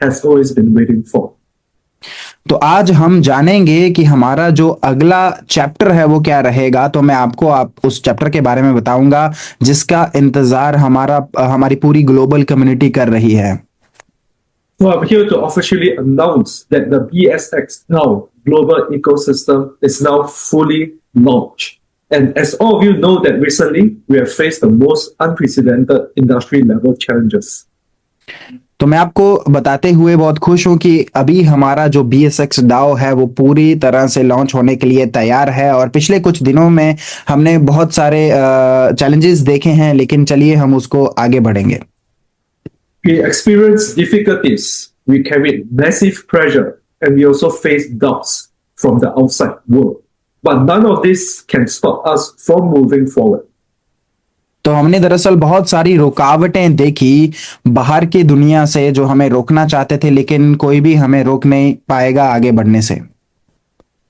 has always been waiting for. तो आज हम जानेंगे कि हमारा जो अगला चैप्टर है वो क्या रहेगा। तो मैं आपको उस चैप्टर के बारे में बताऊंगा जिसका इंतजार हमारी पूरी ग्लोबल कम्युनिटी कर रही है। So I'm here to officially announce that the BSX Now global ecosystem is now fully launched. And as all of you know that recently, we have faced the most unprecedented industry level challenges. तो मैं आपको बताते हुए बहुत खुश हूं कि अभी हमारा जो BSX DAO है वो पूरी तरह से लॉन्च होने के लिए तैयार है। और पिछले कुछ दिनों में हमने बहुत सारे चैलेंजेस देखे हैं, लेकिन चलिए हम उसको आगे बढ़ेंगे। We experienced difficulties, we carried massive pressure, and we also faced doubts from the outside world. But none of this can stop us from moving forward. तो हमने दरअसल बहुत सारी रुकावटें देखी बाहर की दुनिया से जो हमें रोकना चाहते थे, लेकिन कोई भी हमें रोक नहीं पाएगा आगे बढ़ने से।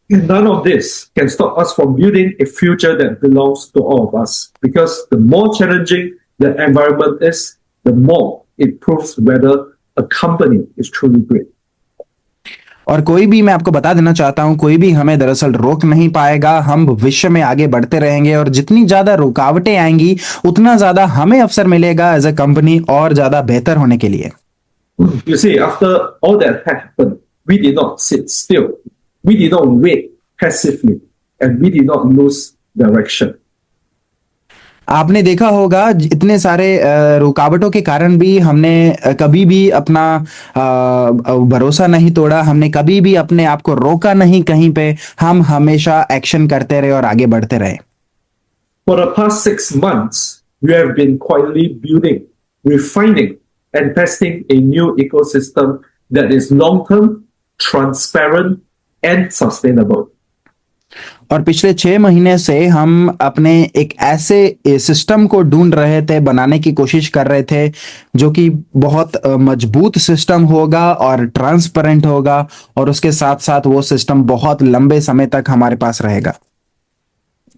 And none of this can stop us from building a future that belongs to all of us. Because the more challenging the environment is, the more it proves whether a company is truly great. और कोई भी, मैं आपको बता देना चाहता हूं, कोई भी हमें दरअसल रोक नहीं पाएगा। हम भविष्य में आगे बढ़ते रहेंगे और जितनी ज्यादा रुकावटें आएंगी उतना ज्यादा हमें अवसर मिलेगा एज ए कंपनी और ज्यादा बेहतर होने के लिए। You see, after all that happened, we did not sit still. We did not wait passively, and we did not lose direction. आपने देखा होगा इतने सारे रुकावटों के कारण भी हमने कभी भी अपना भरोसा नहीं तोड़ा, हमने कभी भी अपने आप को रोका नहीं कहीं पे। हम हमेशा एक्शन करते रहे और आगे बढ़ते रहे। For the past 6 months, we have been quietly building, refining, and testing a new ecosystem that is long-term, transparent, and sustainable. और पिछले 6 महीने से हम अपने एक ऐसे सिस्टम को ढूंढ रहे थे, बनाने की कोशिश कर रहे थे जो कि बहुत मजबूत सिस्टम होगा और ट्रांसपेरेंट होगा, और उसके साथ साथ वो सिस्टम बहुत लंबे समय तक हमारे पास रहेगा।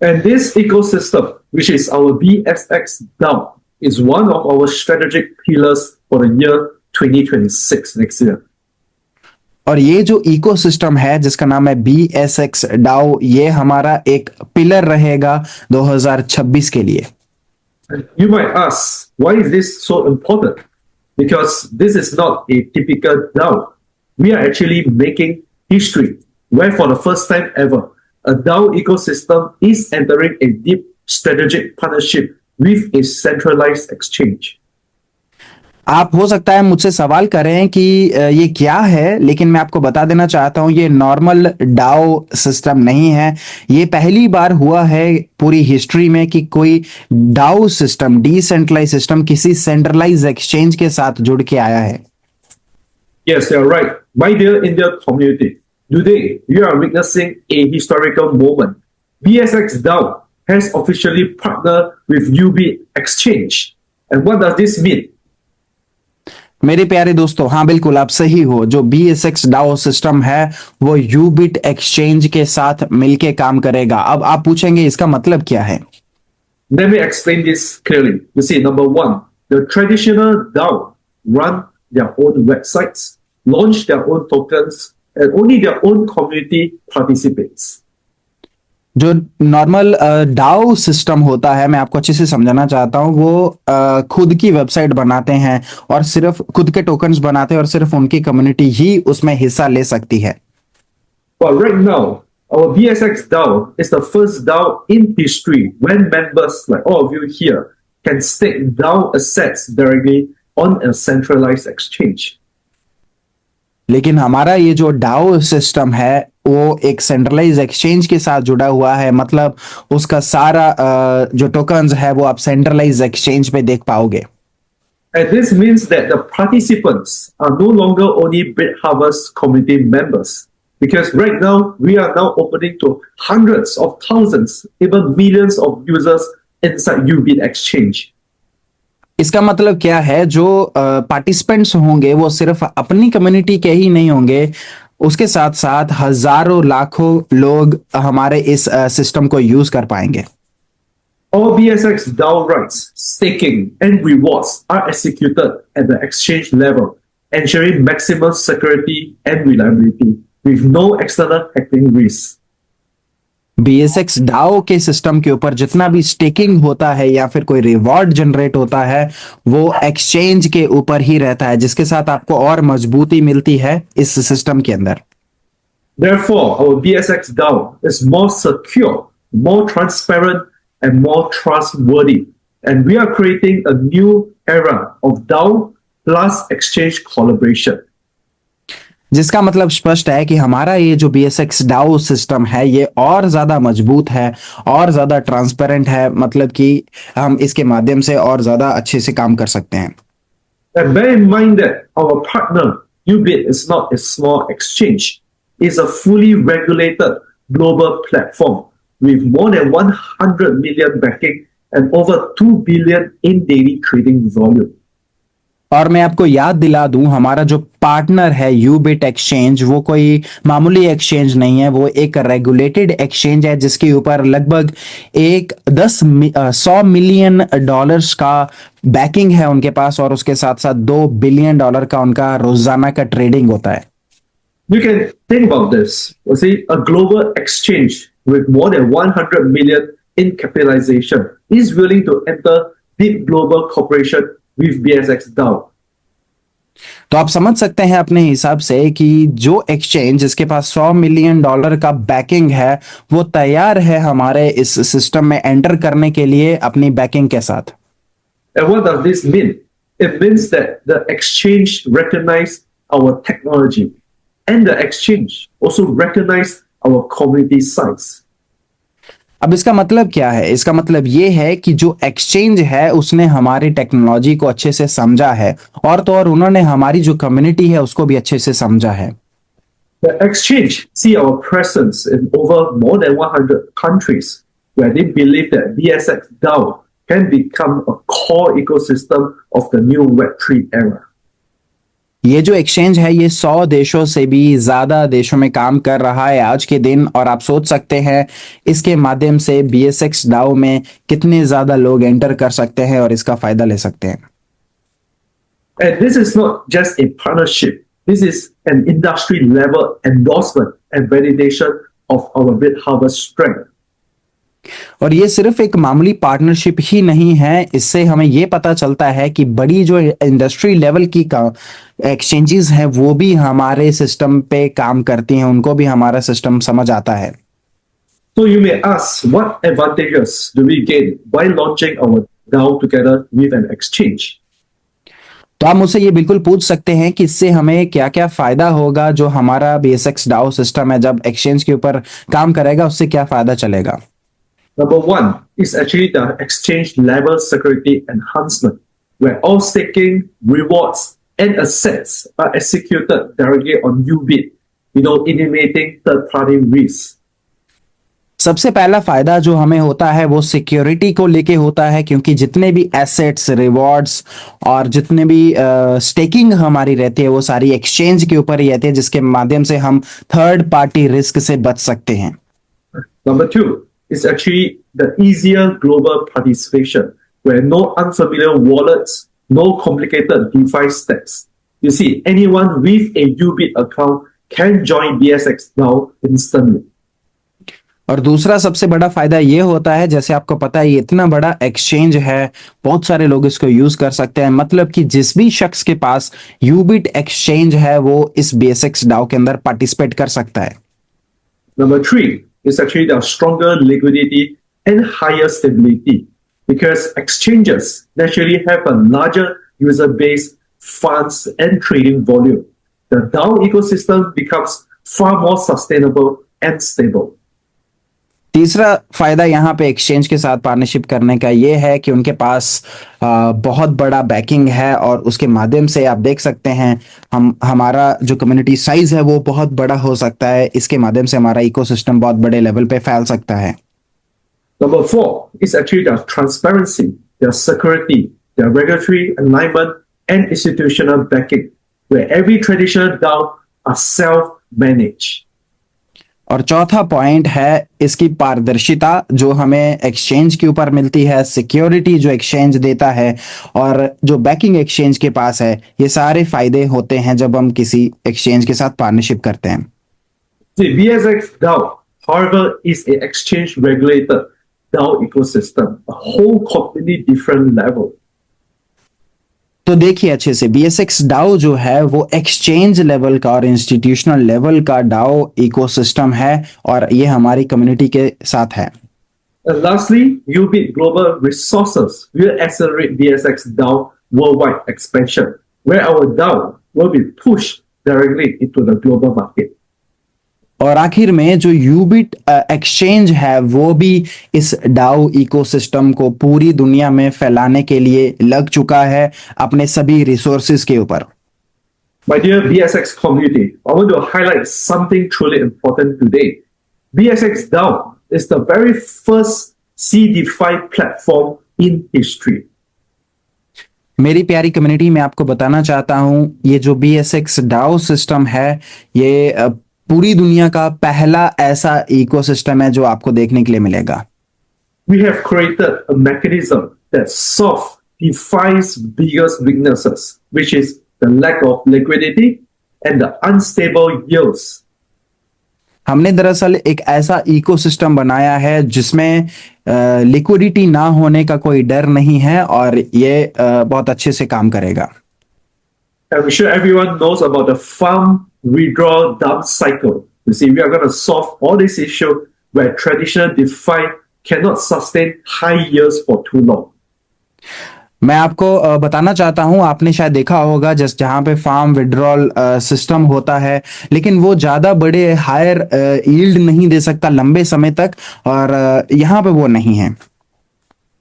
And this ecosystem, which is our BSX DAO, is one of our strategic pillars for the year 2026 next year. और ये जो इकोसिस्टम है जिसका नाम है BSX DAO, ये हमारा एक पिलर रहेगा 2026 के लिए। You might ask, why is this so important? Because this is not a typical DAO. We are actually making history where for the first time ever, a DAO ecosystem is entering a deep strategic partnership with a centralized exchange. आप हो सकता है मुझसे सवाल करें कि ये क्या है, लेकिन मैं आपको बता देना चाहता हूं ये नॉर्मल डाओ सिस्टम नहीं है। ये पहली बार हुआ है पूरी हिस्ट्री में कि कोई डाओ सिस्टम, डिसेंट्रलाइज सिस्टम किसी सेंट्रलाइज एक्सचेंज के साथ जुड़ के आया है। Yes, you're right. My dear Indian community, today you are witnessing a historical moment. BSX DAO has officially partnered with UB Exchange. And what does this mean? मेरे प्यारे दोस्तों, हाँ बिल्कुल आप सही हो। जो BSX DAO सिस्टम है वो यूबिट एक्सचेंज के साथ मिलके काम करेगा। अब आप पूछेंगे इसका मतलब क्या है? Let me explain this clearly. You see, number one, the traditional DAO run their own websites, launch their own tokens, and only their own community participates. जो नॉर्मल डाओ सिस्टम होता है, मैं आपको अच्छे से समझाना चाहता हूं, वो खुद की वेबसाइट बनाते हैं और सिर्फ खुद के टोकन्स बनाते हैं और सिर्फ उनकी कम्युनिटी ही उसमें हिस्सा ले सकती है। But right now, our BSX DAO is the first DAO in history when members like all of you here can stake DAO assets directly on a centralized exchange. लेकिन हमारा ये जो डाओ सिस्टम है वो एक सेंट्रलाइज एक्सचेंज के साथ जुड़ा हुआ है। मतलब उसका सारा जो टोकन्स है वो आप सेंट्रलाइज एक्सचेंज पे देख पाओगे। And this means that the participants are no longer only BitHarvest community members, because right now we are now opening to hundreds of thousands, even millions of users inside UBIT exchange. इसका मतलब क्या है? जो participants होंगे वो सिर्फ अपनी community के ही नहीं होंगे, उसके साथ साथ हजारों लाखों लोग हमारे इस सिस्टम को यूज कर पाएंगे। All BSX DAO rights, staking, and rewards are executed at the exchange level ensuring maximum security and reliability with no external hacking risk. BSX DAO के सिस्टम के ऊपर जितना भी स्टेकिंग होता है या फिर कोई रिवॉर्ड जनरेट होता है वो एक्सचेंज के ऊपर ही रहता है, जिसके साथ आपको और मजबूती मिलती है इस सिस्टम के अंदर। Therefore, our BSX DAO is more secure, more transparent, and more trustworthy. And we are creating a new era of DAO plus exchange collaboration. जिसका मतलब स्पष्ट है कि हमारा ये जो BSX DAO सिस्टम है ये और ज्यादा मजबूत है और ज्यादा ट्रांसपेरेंट है, मतलब कि हम इसके माध्यम से और ज्यादा अच्छे से काम कर सकते हैं। And bear in mind that our partner, Ubit, is not a small exchange. It's a fully regulated global platform with more than 100 million backing and over 2 billion in daily trading volume. और मैं आपको याद दिला दूं, हमारा जो partner है यूबिट exchange वो कोई मामूली एक्सचेंज नहीं है, वो एक रेगुलेटेड एक्सचेंज है जिसके ऊपर लगभग 100 मिलियन डॉलर्स का बैकिंग है उनके पास, और उसके साथ साथ $2 बिलियन का उनका रोजाना का ट्रेडिंग होता है। You can think about this. You see, a global exchange with more than 100 million in capitalization is willing to enter big global corporation with BSX DAO. तो आप समझ सकते हैं अपने हिसाब से कि जो एक्सचेंज जिसके पास $100 मिलियन का बैकिंग है वो तैयार है हमारे इस सिस्टम में एंटर करने के लिए अपनी बैकिंग के साथ। And what does this mean? It means that the exchange recognize our technology and the exchange also recognize our community size. अब इसका मतलब क्या है? इसका मतलब ये है कि जो एक्सचेंज है उसने हमारी टेक्नोलॉजी को अच्छे से समझा है, और तो और उन्होंने हमारी जो कम्युनिटी है उसको भी अच्छे से समझा है। The exchange see our presence in over more than 100 countries where they believe that BSX DAO can become a core ecosystem of the new Web3 era. ये जो एक्सचेंज है ये 100 देशों से भी ज्यादा देशों में काम कर रहा है आज के दिन, और आप सोच सकते हैं इसके माध्यम से BSX DAO में कितने ज्यादा लोग एंटर कर सकते हैं और इसका फायदा ले सकते हैं। And this is not just a partnership. This is an industry level endorsement and validation of our BitHarvest strength. और ये सिर्फ एक मामूली पार्टनरशिप ही नहीं है, इससे हमें ये पता चलता है कि बड़ी जो इंडस्ट्री लेवल की एक्सचेंजेस हैं वो भी हमारे सिस्टम पे काम करती हैं, उनको भी हमारा सिस्टम समझ आता है। So you may ask, what advantages do we gain by launching our DAO together with an exchange? तो आप मुझसे ये बिल्कुल पूछ सकते हैं कि इससे हमें क्या क्या फायदा होगा, जो हमारा BSX DAO सिस्टम है जब एक्सचेंज के ऊपर काम करेगा उससे क्या फायदा चलेगा। Number one is actually the exchange level security enhancement, where all staking, rewards, and assets are executed directly on Ubit, eliminating third-party risks. सबसे पहला फायदा जो हमें होता है वो सिक्योरिटी को लेके होता है, क्योंकि जितने भी एसेट्स, रिवॉर्ड्स और जितने भी स्टेकिंग हमारी रहती है वो सारी एक्सचेंज के ऊपर ही रहती है, जिसके माध्यम से हम थर्ड पार्टी रिस्क से बच सकते हैं। Number two is actually the easier global participation, where no unfamiliar wallets, no complicated DeFi steps. You see, anyone with a Ubit account can join BSX now instantly. और दूसरा सबसे बड़ा फायदा ये होता है, जैसे आपको पता है ये इतना बड़ा एक्सचेंज है, बहुत सारे लोग इसको यूज कर सकते हैं, मतलब कि जिस भी शख्स के पास यूबिट एक्सचेंज है वो इस BSX DAO के अंदर पार्टिसिपेट कर सकता है। Number three is actually the stronger liquidity and higher stability, because exchanges naturally have a larger user base, funds, and trading volume. The DAO ecosystem becomes far more sustainable and stable. तीसरा फायदा यहाँ पे exchange के साथ partnership करने का ये है कि उनके पास बहुत बड़ा बैकिंग है, और उसके माध्यम से आप देख सकते हैं हमारा जो कम्युनिटी साइज है वो बहुत बड़ा हो सकता है, इसके माध्यम से हमारा इकोसिस्टम बहुत बड़े लेवल पे फैल सकता है। Number four is actually the transparency, the security, the regulatory alignment, and institutional backing, where every traditional DAO are self-managed. और चौथा पॉइंट है इसकी पारदर्शिता जो हमें एक्सचेंज के ऊपर मिलती है, सिक्योरिटी जो एक्सचेंज देता है और जो बैकिंग एक्सचेंज के पास है, ये सारे फायदे होते हैं जब हम किसी एक्सचेंज के साथ पार्टनरशिप करते हैं। See, BSX DAO, however, is an exchange regulated DAO ecosystem, a whole completely different level. तो देखिए अच्छे से, बीएसएक्स डाओ जो है वो एक्सचेंज लेवल का और इंस्टीट्यूशनल लेवल का डाओ इकोसिस्टम है और ये हमारी कम्युनिटी के साथ है। And lastly, UBIT Global Resources will accelerate BSX DAO worldwide expansion, where our DAO will be pushed directly into the global market. और आखिर में जो यूबिट एक्सचेंज है वो भी इस डाओ इकोसिस्टम को पूरी दुनिया में फैलाने के लिए लग चुका है अपने सभी रिसोर्सेज के ऊपर। My dear BSX community, I want to highlight something truly important today. BSX DAO is the very first CDFI platform in history. मेरी प्यारी कम्युनिटी, मैं आपको बताना चाहता हूं ये जो बीएसएक्स डाओ सिस्टम है ये पूरी दुनिया का पहला ऐसा इकोसिस्टम है जो आपको देखने के लिए मिलेगा। We have created a mechanism that solves DeFi's biggest weaknesses, which is the lack of liquidity and the unstable yields. हमने दरअसल एक ऐसा इकोसिस्टम बनाया है जिसमें लिक्विडिटी ना होने का कोई डर नहीं है और ये बहुत अच्छे से काम करेगा। And I'm sure everyone knows about the farm withdrawal dump cycle. You see, we are going to solve all these issues where traditional DeFi cannot sustain high yields for too long. मैं आपको बताना चाहता हूं, आपने शायद देखा होगा जहां पे फार्म विड्रॉल सिस्टम होता है लेकिन वो ज्यादा बड़े हायर यील्ड नहीं दे सकता लंबे समय तक और यहां पे वो नहीं है।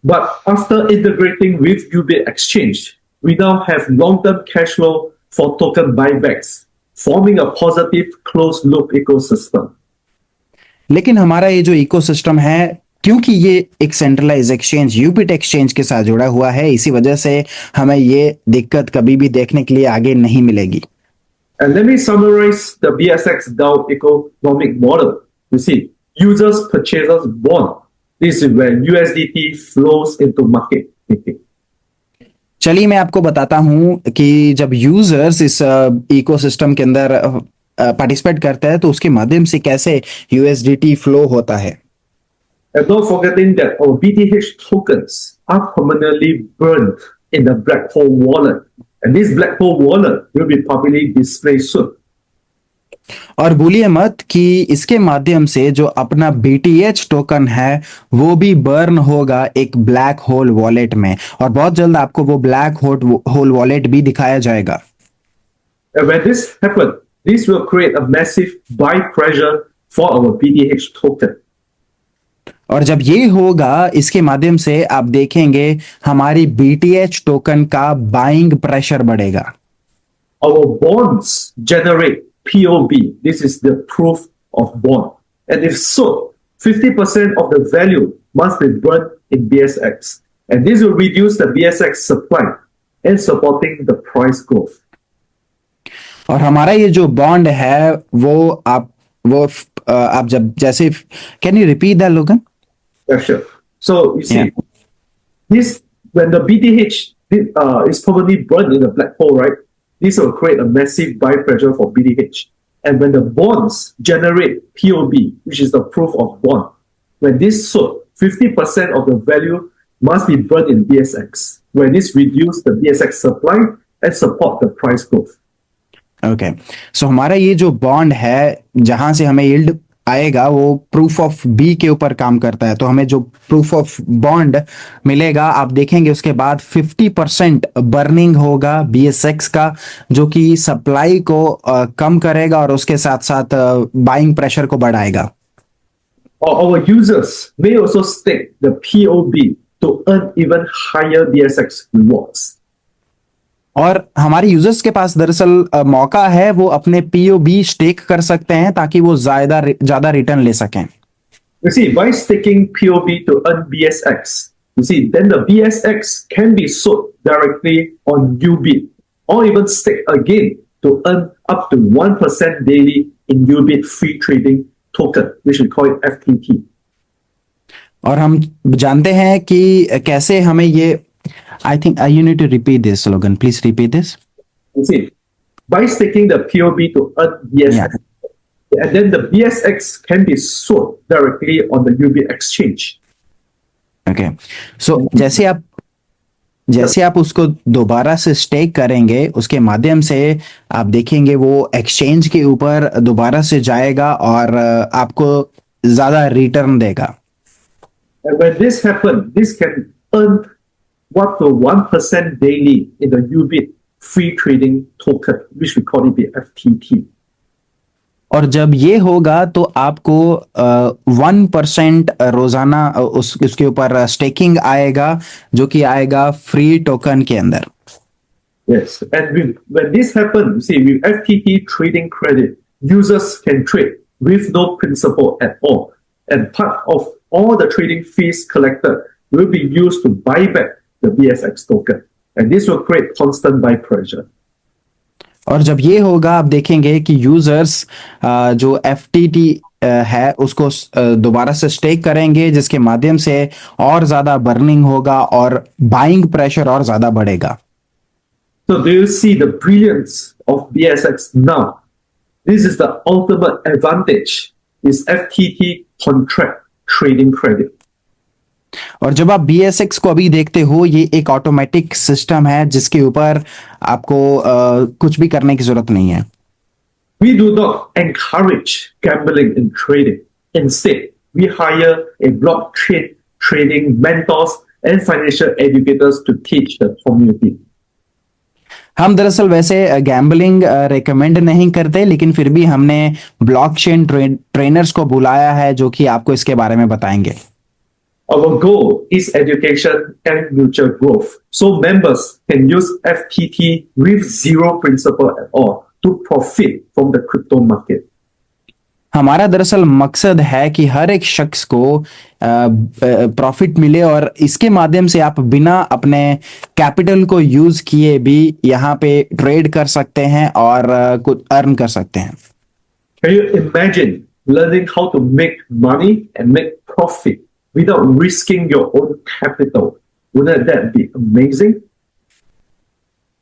But after integrating with UBIT Exchange, we now have long-term cash flow for token buybacks, forming a positive closed loop ecosystem. लेकिन हमारा ये जो इकोसिस्टम है, क्योंकि ये एक सेंट्रलाइज एक्सचेंज यूबिट एक्सचेंज के साथ जुड़ा हुआ है, इसी वजह से हमें ये दिक्कत कभी भी देखने के लिए आगे नहीं मिलेगी। And let me summarize the BSX DAO economic model. You see, users purchases bond. This is where USDT flows into market. चलिए मैं आपको बताता हूं कि जब यूजर्स इस इकोसिस्टम के अंदर पार्टिसिपेट करते हैं तो उसके माध्यम से कैसे यूएसडीटी फ्लो होता है। And not forgetting that our BTH tokens are permanently burned in the black hole wallet. And this black hole wallet will be publicly displayed soon. और भूलिए मत कि इसके माध्यम से जो अपना BTH टोकन है वो भी बर्न होगा एक ब्लैक होल वॉलेट में और बहुत जल्द आपको वो ब्लैक होल वॉलेट भी दिखाया जाएगा। And when this happens, this will create a massive buy pressure for our BTH token. और जब ये होगा इसके माध्यम से आप देखेंगे हमारी BTH टोकन का बाइंग प्रेशर बढ़ेगा। Our bonds generate POB. This is the proof of bond. And if so, 50% of the value must be burned in BSX. And this will reduce the BSX supply and supporting the price growth. और हमारा ये जो bond है वो आप जब जैसे, can you repeat that लोगन? Yeah, sure. So you see, this when the BTH is probably burned in a black hole, right? This will create a massive buy pressure for BTH. And when the bonds generate POB, which is the proof of bond, when this sold, 50% of the value must be burned in BSX. When this reduce the BSX supply and support the price growth. Okay, so हमारा ये जो bond है जहां से हमें yield आएगा वो proof of B के ऊपर काम करता है, तो हमें जो प्रूफ ऑफ बॉन्ड मिलेगा आप देखेंगे उसके बाद 50% बर्निंग होगा BSX का जो कि सप्लाई को कम करेगा और उसके साथ साथ बाइंग प्रेशर को बढ़ाएगा। Our users may also stake the POB to earn even higher BSX rewards. और हमारे यूजर्स के पास दरअसल मौका है वो अपने POB स्टेक कर सकते हैं ताकि वो ज्यादा रिटर्न ले सकें। You see, by staking POB to earn BSX, you see, then the BSX can be sold directly on UBIT or even stake again to earn up to 1% daily in UBIT free trading token, which we call it FTT. और हम जानते हैं कि कैसे हमें ये I think you need to repeat this slogan, please repeat this. You see, by staking the POB to earn BSX, and then the BSX can be sold directly on the UB exchange. Okay, so जैसे आप उसको दोबारा से stake करेंगे, उसके माध्यम से आप देखेंगे वो एक्सचेंज के ऊपर दोबारा से जाएगा और आपको ज्यादा रिटर्न देगा. And when this happens, this can earn up to 1% daily in the UBIT free trading token, which we call it the FTT. और जब ये होगा तो आपको 1% रोजाना उसके ऊपर स्टेकिंग आएगा, जो कि आएगा फ्री टोकन के अंदर. Yes, and when this happens, see, with FTT trading credit, users can trade with no principal at all, and part of all the trading fees collected will be used to buy back the BSX token, and this will create constant buy pressure. और जब ये होगा आप देखेंगे कि users जो FTT है उसको दोबारा से स्टेक करेंगे, जिसके माध्यम से और ज्यादा बर्निंग होगा और बाइंग प्रेशर और ज्यादा बढ़ेगा. So do you see the brilliance of BSX now? This is the ultimate advantage, is FTT contract trading credit. और जब आप BSX को अभी देखते हो, ये एक ऑटोमेटिक सिस्टम है जिसके ऊपर आपको कुछ भी करने की जरूरत नहीं है. We do not encourage gambling in trading. Instead, we hire a blockchain trading mentors and financial educators to teach the community. हम दरअसल वैसे गैम्बलिंग रेकमेंड नहीं करते, लेकिन फिर भी हमने ब्लॉकचेन ट्रेनर्स को बुलाया है जो कि आपको इसके बारे में बताएंगे. Our goal is education and mutual growth, so members can use FTT with zero principal at all to profit from the crypto market. हमारा दरअसल मकसद है कि हर एक शख्स को प्रॉफिट मिले और इसके माध्यम से आप बिना अपने कैपिटल को यूज किए भी यहाँ पे ट्रेड कर सकते हैं और कुछ अर्न कर सकते हैं. Can you imagine learning how to make money and make profit without risking your own capital? Wouldn't that be amazing?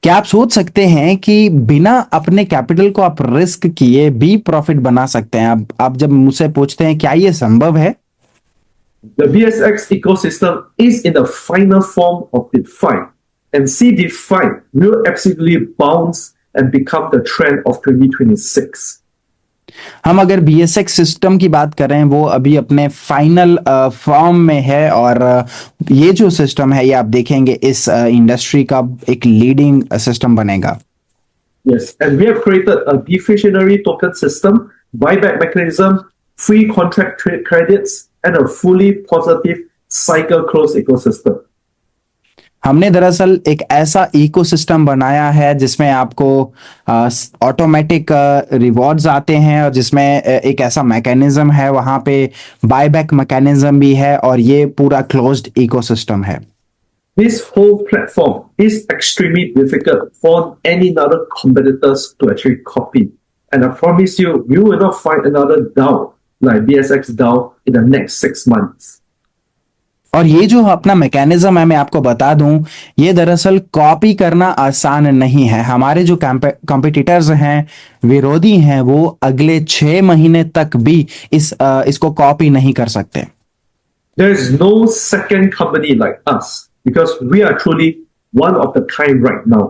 क्या आप सोच सकते हैं कि बिना अपने कैपिटल को आप रिस्क किए भी प्रॉफिट बना सकते हैं? आप जब मुझसे पूछते हैं क्या ये संभव है? The BSX ecosystem is in the final form of DeFi, and see DeFi will absolutely bounce and become the trend of 2026. हम अगर BSX सिस्टम की बात करें, वो अभी अपने फाइनल फॉर्म में है और ये जो सिस्टम है ये आप देखेंगे इस इंडस्ट्री का एक लीडिंग सिस्टम बनेगा. Yes, and we have created a deflationary token system, buyback mechanism, free contract trade credits, and a fully positive cycle closed ecosystem. हमने दरअसल एक ऐसा इकोसिस्टम बनाया है जिसमें आपको ऑटोमेटिक रिवॉर्ड्स आते हैं और जिसमें एक ऐसा मैकेनिज्म है, वहां पे बायबैक मैकेनिज्म भी है और ये पूरा क्लोज्ड इकोसिस्टम है. This whole platform is extremely difficult for any other competitors to actually copy, and I promise you, you will not find another DAO like BSX DAO in the next 6 months. और ये जो अपना mechanism है, मैं आपको बता दूं, ये दरअसल कॉपी करना आसान नहीं है. हमारे जो कॉम्पिटिटर्स हैं, विरोधी हैं, वो अगले 6 महीने तक भी इसको कॉपी नहीं कर सकते. There is no second company like us because we are truly one of the kind right now.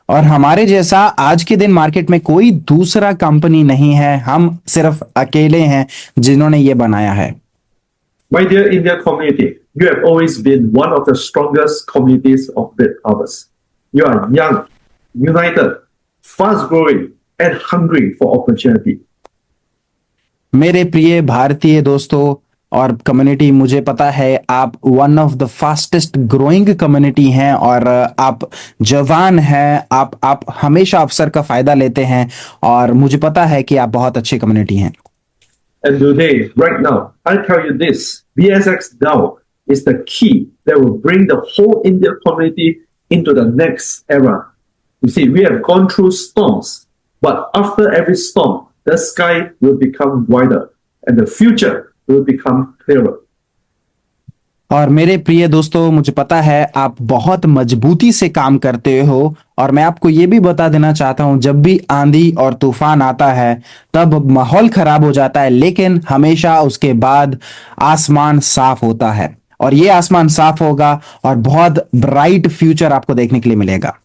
और हमारे जैसा आज के दिन मार्केट में कोई दूसरा कंपनी नहीं है. हम सिर्फ अकेले हैं जिन्होंने ये बनाया है. My dear India community, you have always been one of the strongest communities of BitHarvest. You are young, united, fast-growing, and hungry for opportunity. मेरे प्रिय भारतीय दोस्तों और कम्युनिटी, मुझे पता है आप one of the fastest growing community हैं और आप जवान हैं, आप हमेशा अवसर का फायदा लेते हैं और मुझे पता है कि आप बहुत अच्छी कम्युनिटी हैं. And today, right now, I'll tell you this, BSX DAO is the key that will bring the whole India community into the next era. You see, we have gone through storms, but after every storm, the sky will become wider and the future will become clearer. और मेरे प्रिय दोस्तों, मुझे पता है आप बहुत मजबूती से काम करते हो और मैं आपको ये भी बता देना चाहता हूं, जब भी आंधी और तूफान आता है तब माहौल खराब हो जाता है, लेकिन हमेशा उसके बाद आसमान साफ होता है और ये आसमान साफ होगा और बहुत ब्राइट फ्यूचर आपको देखने के लिए मिलेगा।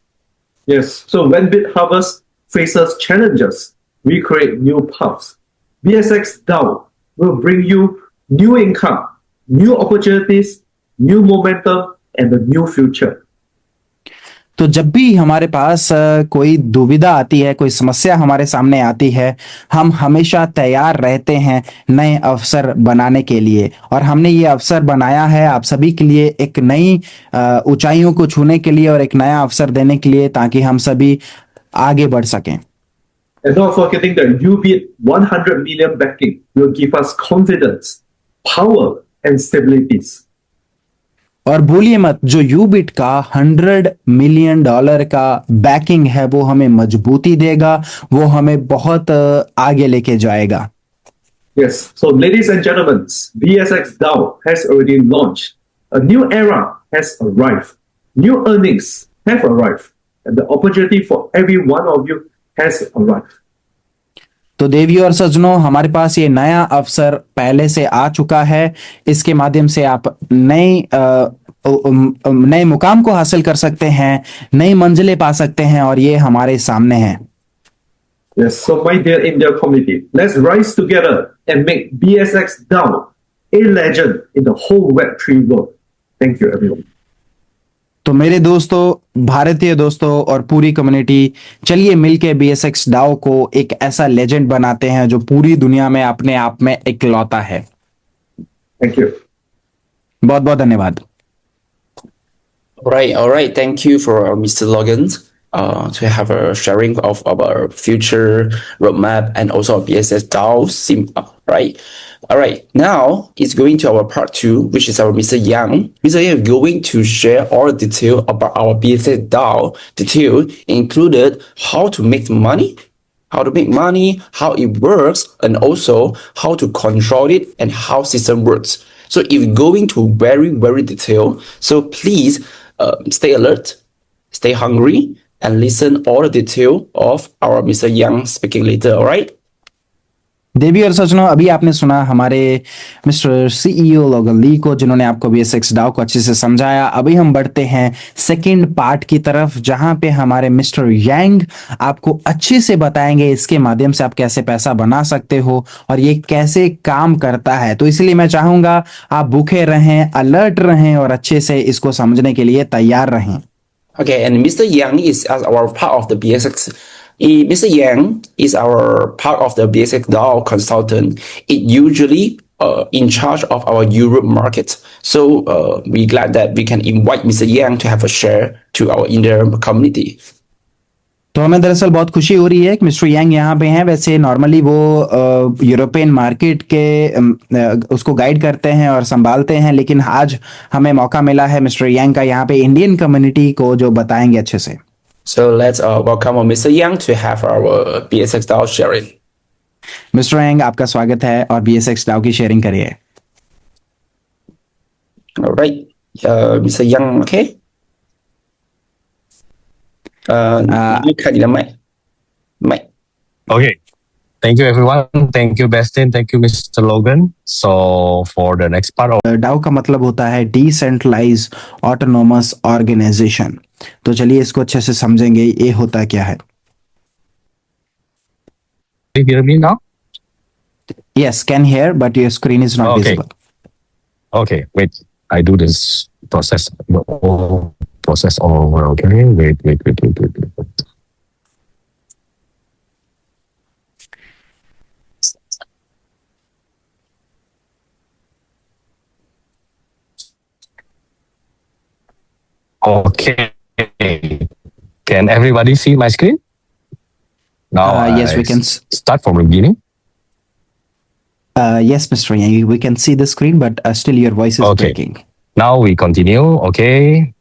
Yes, so when Bit Harvest faces challenges, we create new paths. BSX DAO will bring you new income, new opportunities, new momentum, and a new future. तो जब भी हमारे पास कोई दुविधा आती है, कोई समस्या हमारे सामने आती है, हम हमेशा तैयार रहते हैं नए अवसर बनाने के लिए और हमने ये अवसर बनाया है आप सभी के लिए, एक नई ऊंचाइयों को छूने के लिए और एक नया अवसर देने के लिए, ताकि हम सभी आगे बढ़ सकें। And not forgetting that UBIT 100 million backing will give us confidence, power, and stabilities. और भूलिए मत, जो यूबिट का $100 मिलियन का बैकिंग है वो हमें मजबूती देगा, वो हमें बहुत आगे लेके जाएगा। Yes, so ladies and gentlemen, BSX DAO has already launched. A new era has arrived. New earnings have arrived. And the opportunity for every one of you has arrived. तो देवी और सज्जनों, हमारे पास ये नया अवसर पहले से आ चुका है। इसके माध्यम से आप नए मुकाम को हासिल कर सकते हैं, नई मंजिलें पा सकते हैं और ये हमारे सामने है। Yes, so my dear India community, let's rise together and make BSX DAO a legend in the whole Web3 world. Thank you, everyone. तो मेरे दोस्तों, भारतीय दोस्तों और पूरी कम्युनिटी, चलिए मिलके BSX डाओ को एक ऐसा लेजेंड बनाते हैं जो पूरी दुनिया में अपने आप में इकलौता है। Thank you. बहुत बहुत धन्यवाद। All right. Thank you for Mr. Logan to have a sharing of our future roadmap and also BSS DAO. Right. All right. Now it's going to our part 2, which is our Mr. Yang. Mr. Yang is going to share all the detail about our BSS DAO. Detail included how to make money, how it works, and also how to control it and how system works. So if you go into very, very detailed, so please stay alert, stay hungry, and listen all the detail of our Mr. Yang speaking later. All right. देवी और सज्जनों, अभी आपने सुना हमारे mister CEO लोगन ली को, जिन्होंने आपको BSX डाओ को अच्छे से समझाया। अभी हम बढ़ते हैं सेकंड पार्ट की तरफ, जहां पे हमारे मिस्टर यांग आपको अच्छे से बताएंगे इसके माध्यम से आप कैसे पैसा बना सकते हो और ये कैसे काम करता है। तो इसलिए मैं चाहूंगा आप भूखे रहें, अलर्ट रहें और अच्छे से इसको समझने के लिए तैयार रहें। Okay, and Mr. Yang is our part of the BSX. Mr. Yang is our part of the BSX DAO consultant. It usually in charge of our Europe market. So we're glad that we can invite Mr. Yang to have a share to our Indian community. तो हमें दरअसल बहुत खुशी हो रही है कि mister यांग यहाँ पे हैं। वैसे नॉर्मली वो यूरोपियन मार्केट के उसको गाइड करते हैं और संभालते हैं, लेकिन आज हमें मौका मिला है मिस्टर यांग का यहाँ पे इंडियन कम्युनिटी को जो बताएंगे अच्छे से। So let's welcome Mr. Yang to have our BSX DAO sharing. Mister Yang, आपका स्वागत है और BSX डाओ की शेयरिंग करिए। All right, Mr. Yang, okay? Okay. Thank you, everyone. Thank you, Bestin. Thank you, Mr. Logan. So, for the next part of Dow का मतलब होता है डिसेंट्रलाइज ऑटोनोमस ऑर्गेनाइजेशन। तो चलिए इसको अच्छे से समझेंगे, ये होता क्या है। you hear me now? Yes, can hear, but your screen is not Okay. visible. Okay, wait. I do this process over. Okay, wait. Okay. Can everybody see my screen? Now, Yes, we can. start from the beginning. Yes, Mr. Yang, we can see the screen, but still your voice is Okay. breaking. Now we continue. Okay.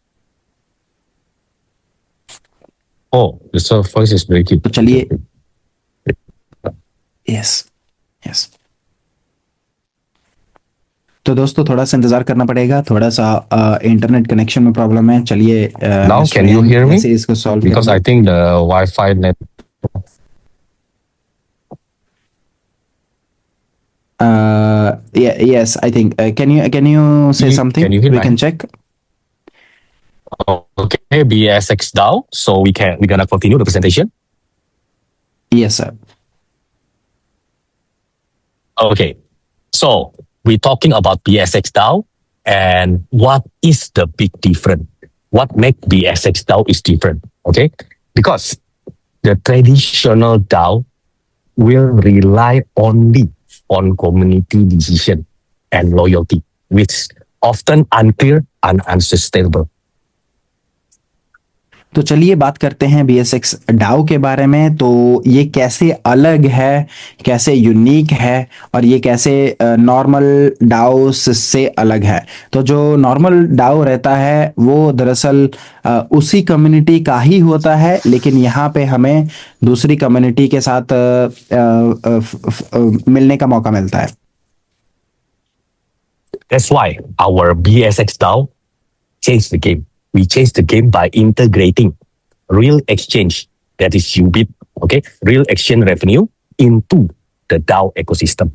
Oh, the voice is breaking. तो चलिए yes yes. तो दोस्तों थोड़ा सा इंतजार करना पड़ेगा, थोड़ा सा इंटरनेट कनेक्शन में प्रॉब्लम है। चलिए Now mister can you Yang hear me? कैसे इसको सॉल्व Because I करेंगे। think the Wi-Fi net. Yes, I think can you say something, Can you hear we me? can check. Okay, BSX DAO. So we're gonna continue the presentation. Yes sir. Okay, so we're talking about BSX DAO and what is the big difference? What make BSX DAO is different? Okay, because the traditional DAO will rely only on community decision and loyalty, which is often unclear and unsustainable. तो चलिए बात करते हैं BSX Dow के बारे में। तो ये कैसे अलग है, कैसे यूनिक है, और ये कैसे नॉर्मल डाओ से अलग है। तो जो नॉर्मल डाओ रहता है वो दरअसल उसी कम्युनिटी का ही होता है, लेकिन यहाँ पे हमें दूसरी कम्युनिटी के साथ मिलने का मौका मिलता है। That's why our BSX DAO changed the game. We changed the game by integrating real exchange, that is UBIT, okay, real exchange revenue into the DAO ecosystem.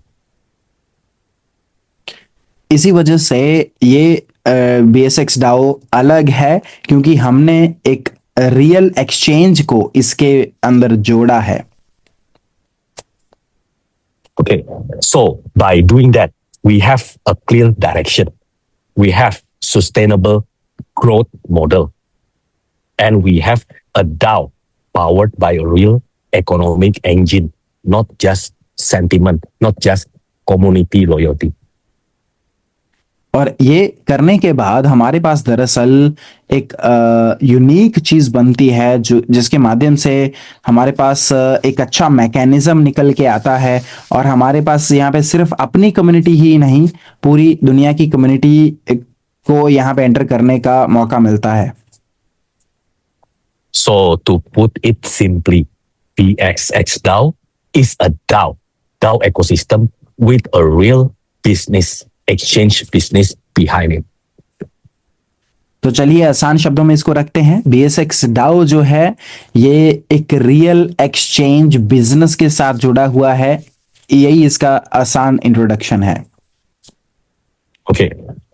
इसी वजह से ये BSX डाओ अलग है, क्योंकि हमने एक रियल एक्सचेंज को इसके अंदर जोड़ा है। Okay, so by doing that, we have a clear direction. We have sustainable growth model, and we have a DAO powered by a real economic engine, not just sentiment, not just community loyalty. और ये करने के बाद हमारे पास दरअसल एक unique चीज बनती है, जो जिसके माध्यम से हमारे पास एक अच्छा मैकेनिज्म निकल के आता है, और हमारे पास यहाँ पे सिर्फ अपनी कम्युनिटी ही नहीं, पूरी दुनिया की कम्युनिटी को यहाँ पे एंटर करने का मौका मिलता है। So to put it simply, BSX DAO is a DAO ecosystem with a real business, exchange business behind it. तो चलिए आसान शब्दों में इसको रखते हैं। BSX डाओ जो है ये एक रियल एक्सचेंज बिजनेस के साथ जुड़ा हुआ है। यही इसका आसान इंट्रोडक्शन है। Okay,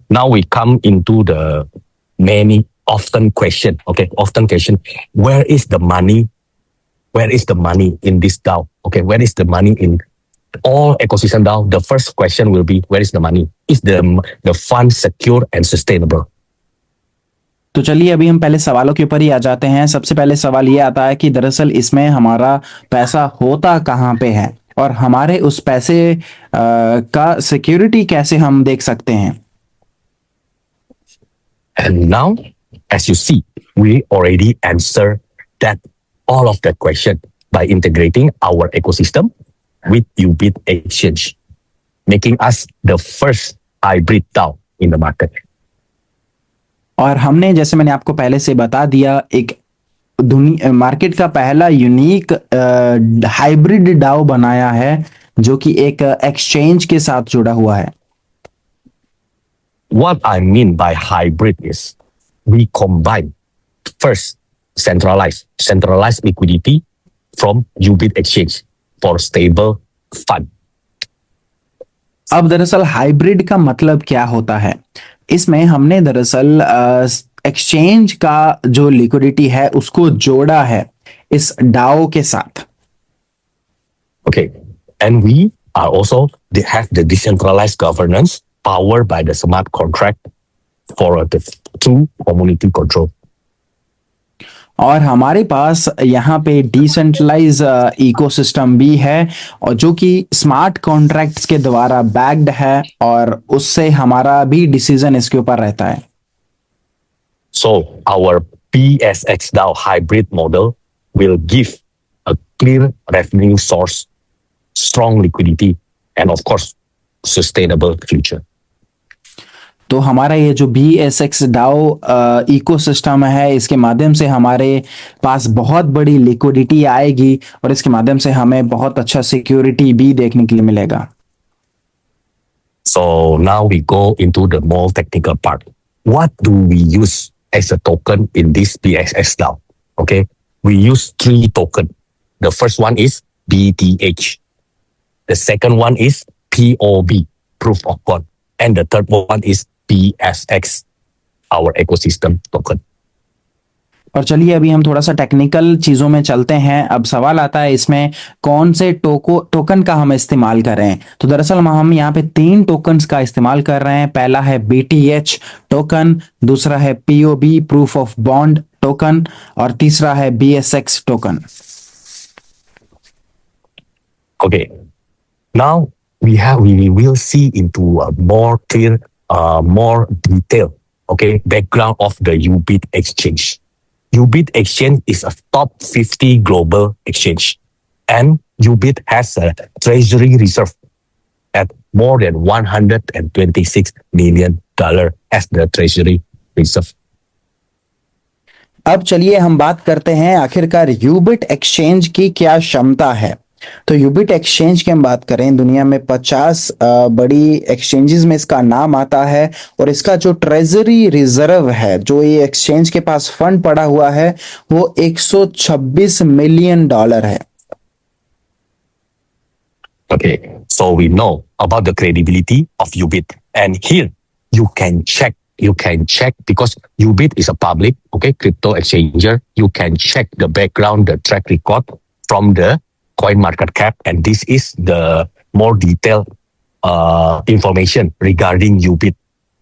now we come into the many often question. Okay, often question: where is the money? Where is the money in this DAO? Okay, where is the money in all ecosystem DAO? The first question will be, where is the money? Is the fund secure and sustainable? तो चलिए अभी हम पहले सवालों के ऊपर ही आ जाते हैं। सबसे पहले सवाल ये आता है कि दरअसल इसमें हमारा पैसा होता कहाँ पे है, और हमारे उस पैसे का सिक्योरिटी कैसे हम देख सकते हैं। And now, as you see, we already answered that all of that question by integrating our ecosystem with UBIT exchange, making us the first hybrid DAO in the market. और हमने, जैसे मैंने आपको पहले से बता दिया, एक मार्केट का पहला यूनिक हाइब्रिड डाओ बनाया है, जो कि एक एक्सचेंज के साथ जुड़ा हुआ है। What I mean by hybrid is we combine first centralized liquidity from UBIT exchange for stable fund. अब दरअसल हाइब्रिड का मतलब क्या होता है? इसमें हमने दरअसल एक्सचेंज का जो लिक्विडिटी है उसको जोड़ा है इस डाओ के साथ। Okay, and we are also have the decentralized governance powered by the smart contract for the true community control. और हमारे पास यहाँ पे डिसेंट्रलाइज इकोसिस्टम भी है, और जो कि स्मार्ट कॉन्ट्रैक्ट्स के द्वारा बैक्ड है, और उससे हमारा भी डिसीजन इसके ऊपर रहता है। So our BSX DAO hybrid model will give a clear revenue source, strong liquidity, and of course, sustainable future. तो हमारा ये जो BSX DAO इकोसिस्टम है, इसके माध्यम से हमारे पास बहुत बड़ी लिक्विडिटी आएगी और इसके माध्यम से हमें बहुत अच्छा सिक्योरिटी भी देखने के लिए मिलेगा। So now we go into the more technical part. What do we use as a token in this BSX DAO? Okay, we use three tokens. The first one is BTH. The second one is POB, proof of work. And the third one is BSX, our ecosystem token. और चलिए अभी हम थोड़ा सा technical चीजों में चलते हैं। अब सवाल आता है इसमें कौन से टोकन का हम इस्तेमाल कर रहे हैं। तो दरअसल हम यहाँ पे 3 टोकन्स का इस्तेमाल कर रहे हैं। पहला है BTH टोकन, दूसरा है POB proof of bond token और तीसरा है BSX token. Okay, now we will see into a more clear, more detailed, okay, background of the UBIT exchange. UBIT exchange is a top 50 global exchange, and UBIT has a treasury reserve at more than $126 million as the treasury reserve. अब चलिए हम बात करते हैं आखिरकार यूबिट exchange की क्या क्षमता है। तो यूबिट एक्सचेंज की हम बात करें, दुनिया में 50 बड़ी एक्सचेंजेस में इसका नाम आता है और इसका जो ट्रेजरी रिजर्व है, जो ये एक्सचेंज के पास फंड पड़ा हुआ है, वो $126 मिलियन है। Okay, so we know about the credibility of UBIT, and here you can check. You can check because UBIT is a public, okay, crypto exchanger. You can check the background, the track record from the coin market cap, and this is the more detailed information regarding UBIT.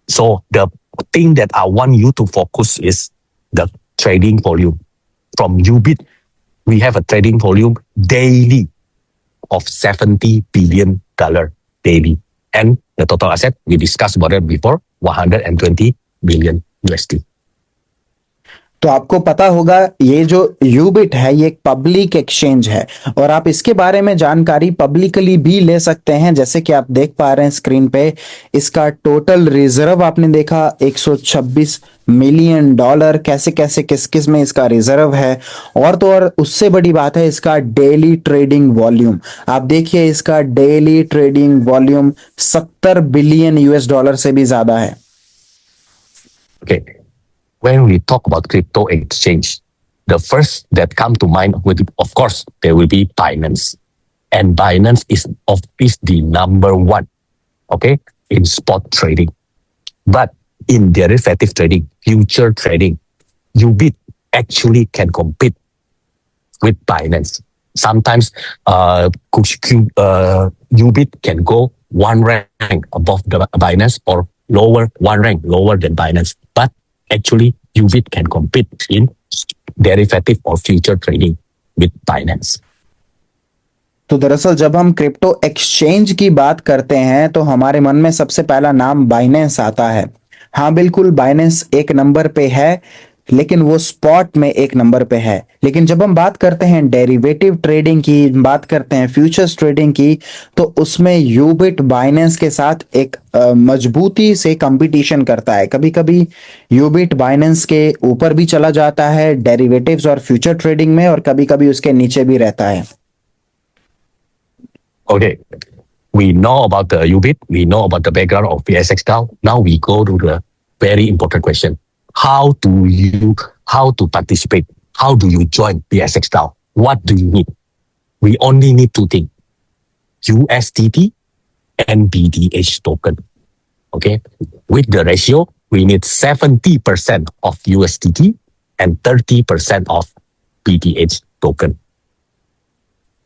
So the thing that I want you to focus is the trading volume. From UBIT, we have a trading volume daily of $70 billion daily. And the total asset, we discussed about it before, 120 billion USD. तो आपको पता होगा ये जो यूबिट है ये एक public exchange है और आप इसके बारे में जानकारी पब्लिकली भी ले सकते हैं। जैसे कि आप देख पा रहे हैं स्क्रीन पे, इसका टोटल रिजर्व आपने देखा $126 मिलियन। कैसे कैसे किस किस में इसका रिजर्व है, और तो और उससे बड़ी बात है इसका डेली ट्रेडिंग वॉल्यूम। आप देखिए इसका डेली ट्रेडिंग वॉल्यूम $70 बिलियन से भी ज्यादा है। Okay. When we talk about crypto exchange, the first that come to mind will be, of course, there will be Binance. And Binance is the number one, okay, in spot trading. But in derivative trading, future trading, UBIT actually can compete with Binance. Sometimes UBIT can go one rank above the Binance or lower one rank lower than Binance. But actually, UBIT can compete in derivative or future trading with Binance. तो दरअसल जब हम crypto exchange की बात करते हैं तो हमारे मन में सबसे पहला नाम बाइनेंस आता है। हाँ बिल्कुल, बाइनेंस एक नंबर पे है, लेकिन वो स्पॉट में एक नंबर पे है। लेकिन जब हम बात करते हैं डेरिवेटिव ट्रेडिंग की, बात करते हैं फ्यूचर्स ट्रेडिंग की, तो उसमें यूबिट बाइनेंस के साथ एक मजबूती से कंपटीशन करता है। कभी कभी यूबिट बाइनेंस के ऊपर भी चला जाता है डेरिवेटिव्स और फ्यूचर ट्रेडिंग में, और कभी कभी उसके नीचे भी रहता है। Okay, we know about the UBIT, we know about the background of BSX DAO. Now we go to the very important question. How to participate? How do you join BSX DAO? What do you need? We only need two things, USDT and BDH token. Okay, with the ratio, we need 70% of USDT and 30% of BDH token.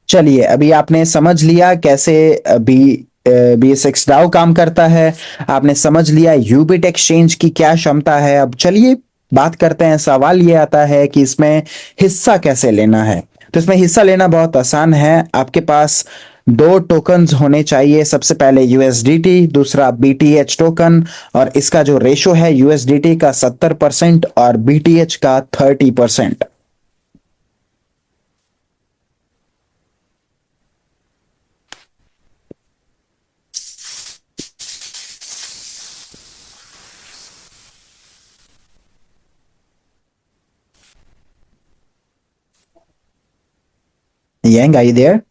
चलिए अभी आपने समझ लिया कैसे BSX DAO काम करता है, आपने समझ लिया यूबिट एक्सचेंज की क्या क्षमता है। अब चलिए बात करते हैं, सवाल ये आता है कि इसमें हिस्सा कैसे लेना है। तो इसमें हिस्सा लेना बहुत आसान है। आपके पास 2 टोकन्स होने चाहिए। सबसे पहले USDT, दूसरा BTH टोकन, और इसका जो रेशो है USDT का 70% और BTH का 30%। Yang, are you there?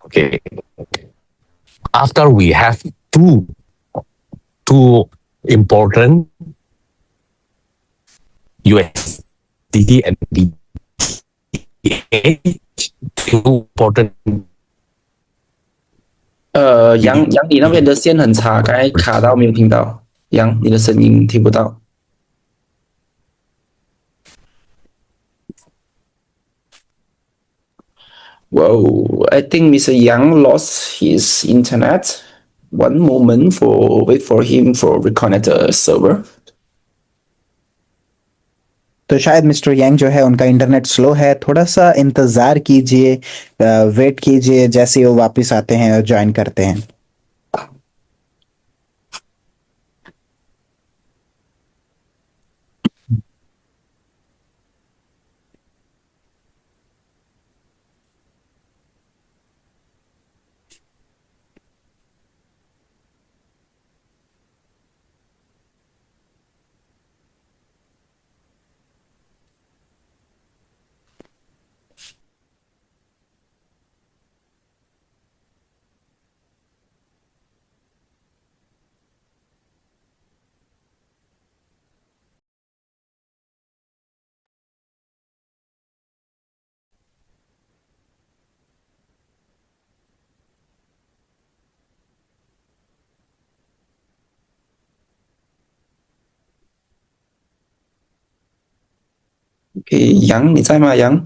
Okay. After we have two important USDT and BTH, two important 杨，你那边的线很差，刚才卡到没有听到。杨，你的声音听不到。Whoa, I think Mr. Yang lost his internet. One moment for wait for him for reconnect the server. तो शायद mister यांग जो है उनका internet slow है, थोड़ा सा इंतजार कीजिए, वेट कीजिए, जैसे वो वापस आते हैं और ज्वाइन करते हैं। OK，杨，你在吗？杨？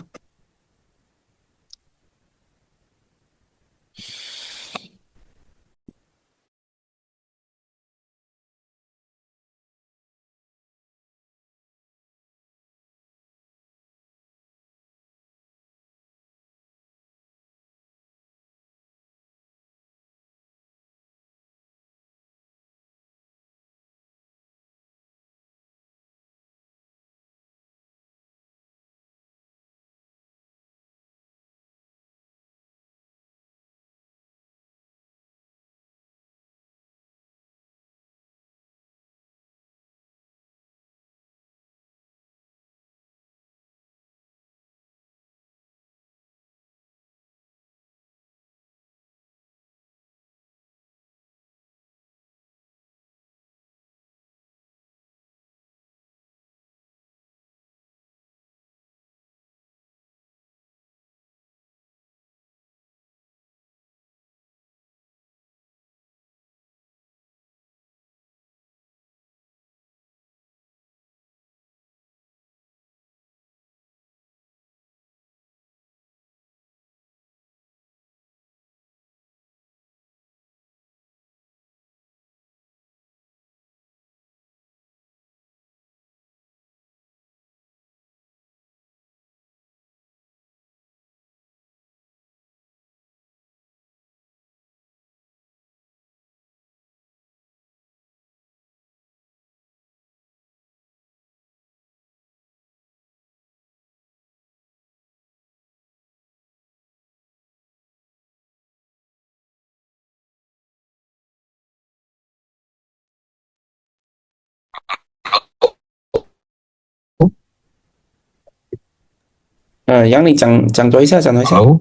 杨，你讲多一下，讲多一下。 Hello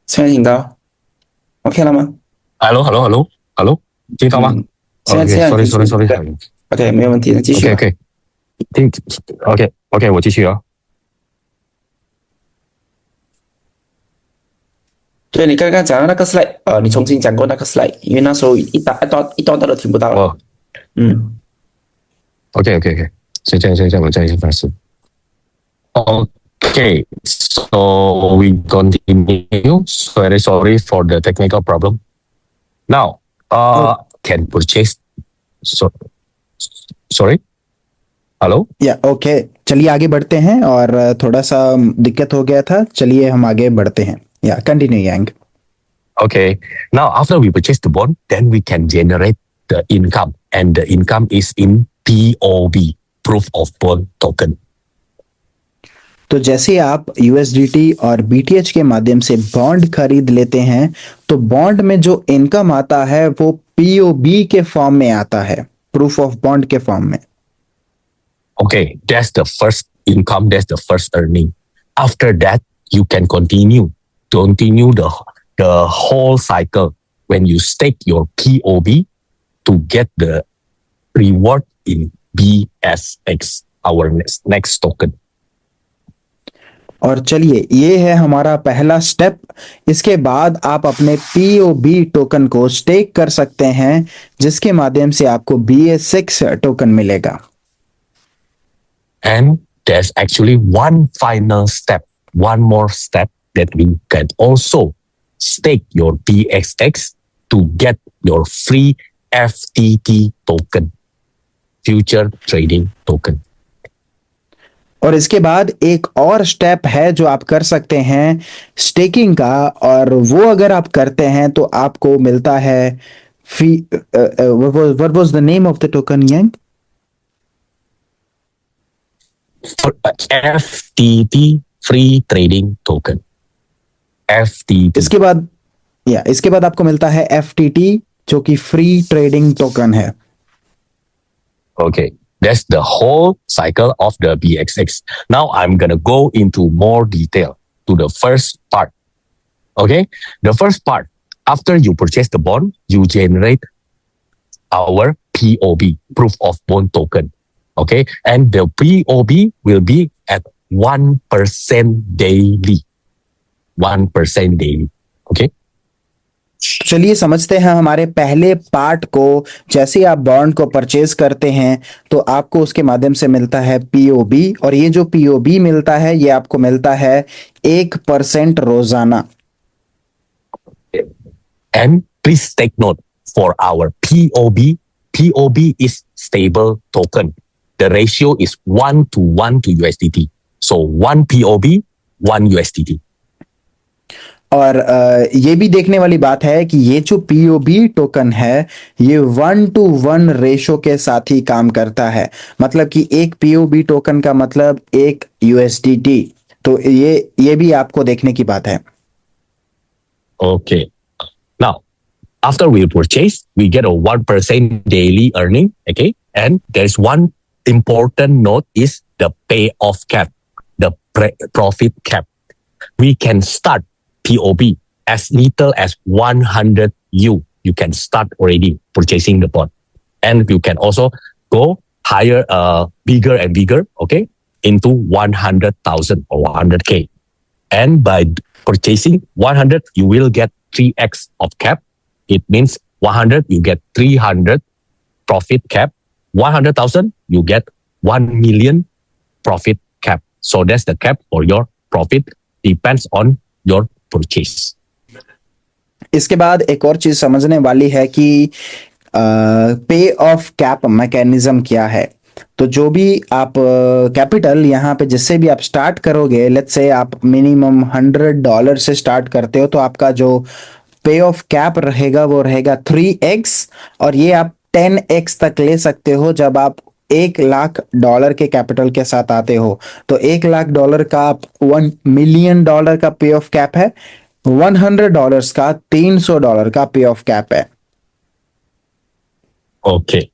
现在听到 OK 了吗？ Hello，听到吗？现在 sorry， OK， 没有问题，那继续。 OK， OK， 我继续啊。对，你刚刚讲的那个 slide， 你重新讲过那个 slide， 因为那时候一段都听不到了。OK， 现在我再开始。Okay, so we continue. Very sorry for the technical problem. Now, can purchase. Sorry. Hello. या ओके, चलिए आगे बढ़ते हैं, और थोड़ा सा दिक्कत हो गया था, चलिए हम आगे बढ़ते हैं। या continue Yang. Okay. Now, after we purchase the bond, then we can generate the income, and the income is in POB, proof of bond token. तो जैसे आप यूएसडीटी और बीटीएच के माध्यम से बॉन्ड खरीद लेते हैं, तो बॉन्ड में जो इनकम आता है वो पीओबी के फॉर्म में आता है, प्रूफ ऑफ बॉन्ड के फॉर्म में। Okay, that's the first income, that's the first earning. After that, you can continue the whole cycle when you stake your POB to get the reward in BSX, our next token. और चलिए, ये है हमारा पहला step. इसके बाद आप अपने POB टोकन को स्टेक कर सकते हैं, जिसके माध्यम से आपको BS6 टोकन मिलेगा। And there's actually one more step that we can also stake your BXX to get your free FTT token, future trading token. और इसके बाद एक और स्टेप है जो आप कर सकते हैं स्टेकिंग का, और वो अगर आप करते हैं तो आपको मिलता है free. What was the name of the token, young? FTT, free trading token. FTT. इसके बाद आपको मिलता है FTT, जो कि फ्री ट्रेडिंग टोकन है। Okay, that's the whole cycle of the BXX. Now I'm gonna go into more detail to the first part. Okay, the first part, after you purchase the bond, you generate our POB, proof of bond token. Okay, and the POB will be at 1% daily. 1% daily. Okay. चलिए समझते हैं हमारे पहले part को। जैसे आप bond को purchase करते हैं तो आपको उसके माध्यम से मिलता है POB, और ये जो POB मिलता है ये आपको मिलता है 1% रोजाना। And please take note, for our POB is stable token. The ratio is 1:1 to USDT. So 1 POB, 1 USDT. और ये भी देखने वाली बात है कि ये जो POB टोकन है ये 1:1 रेशो के साथ ही काम करता है। मतलब कि एक POB टोकन का मतलब 1 USDT। तो ये भी आपको देखने की बात है। Okay. Now, after we purchase, we get a 1% daily earning. Okay. And there's one important note is the payoff cap, the profit cap. We can start POB as little as 100 U. You can start already purchasing the bond. And you can also go higher, bigger and bigger, okay, into 100,000 or 100K. And by purchasing 100, you will get 3x of cap. It means 100, you get 300 profit cap. 100,000, you get 1 million profit cap. So that's the cap for your profit. Depends on your purchase. इसके बाद एक और चीज समझने वाली है कि पे ऑफ कैप मैकेनिज्म क्या है। तो जो भी आप कैपिटल यहाँ पे जिससे भी आप स्टार्ट करोगे, लेट्स से आप मिनिमम $100 से स्टार्ट करते हो, तो आपका जो पे ऑफ कैप रहेगा वो रहेगा 3x, और ये आप 10x तक ले सकते हो जब आप $1,00,000 के कैपिटल के साथ आते हो। तो $1,00,000 का आप $1 मिलियन का पे ऑफ कैप है, $100 का $300 का पे ऑफ कैप है। Okay.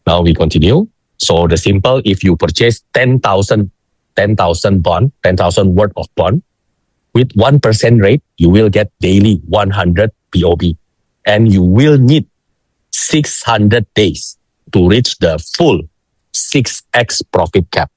Now we continue. So the simple, if you purchase 10,000 bond, 10,000 worth of bond, with 1% rate, you will get daily 100 POB. And you will need 600 days to reach the full 6x profit cap.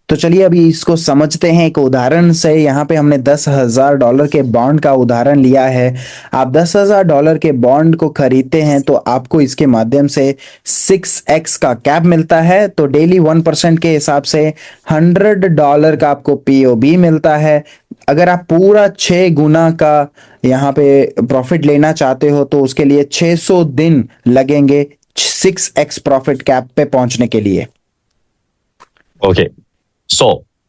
तो चलिए अभी इसको समझते हैं एक उदाहरण से। यहाँ पे हमने $10,000 के बॉन्ड का उदाहरण लिया है। आप $10,000 के बॉन्ड को खरीदते हैं तो आपको इसके माध्यम से 6x का कैप मिलता है। तो डेली 1% के हिसाब से $100 का आपको POB मिलता है। अगर आप पूरा 6 गुना का यहाँ पे प्रॉफिट लेना चाहते हो तो उसके लिए 600 दिन लगेंगे 6x प्रॉफिट कैप पे पहुंचने के लिए। Okay. So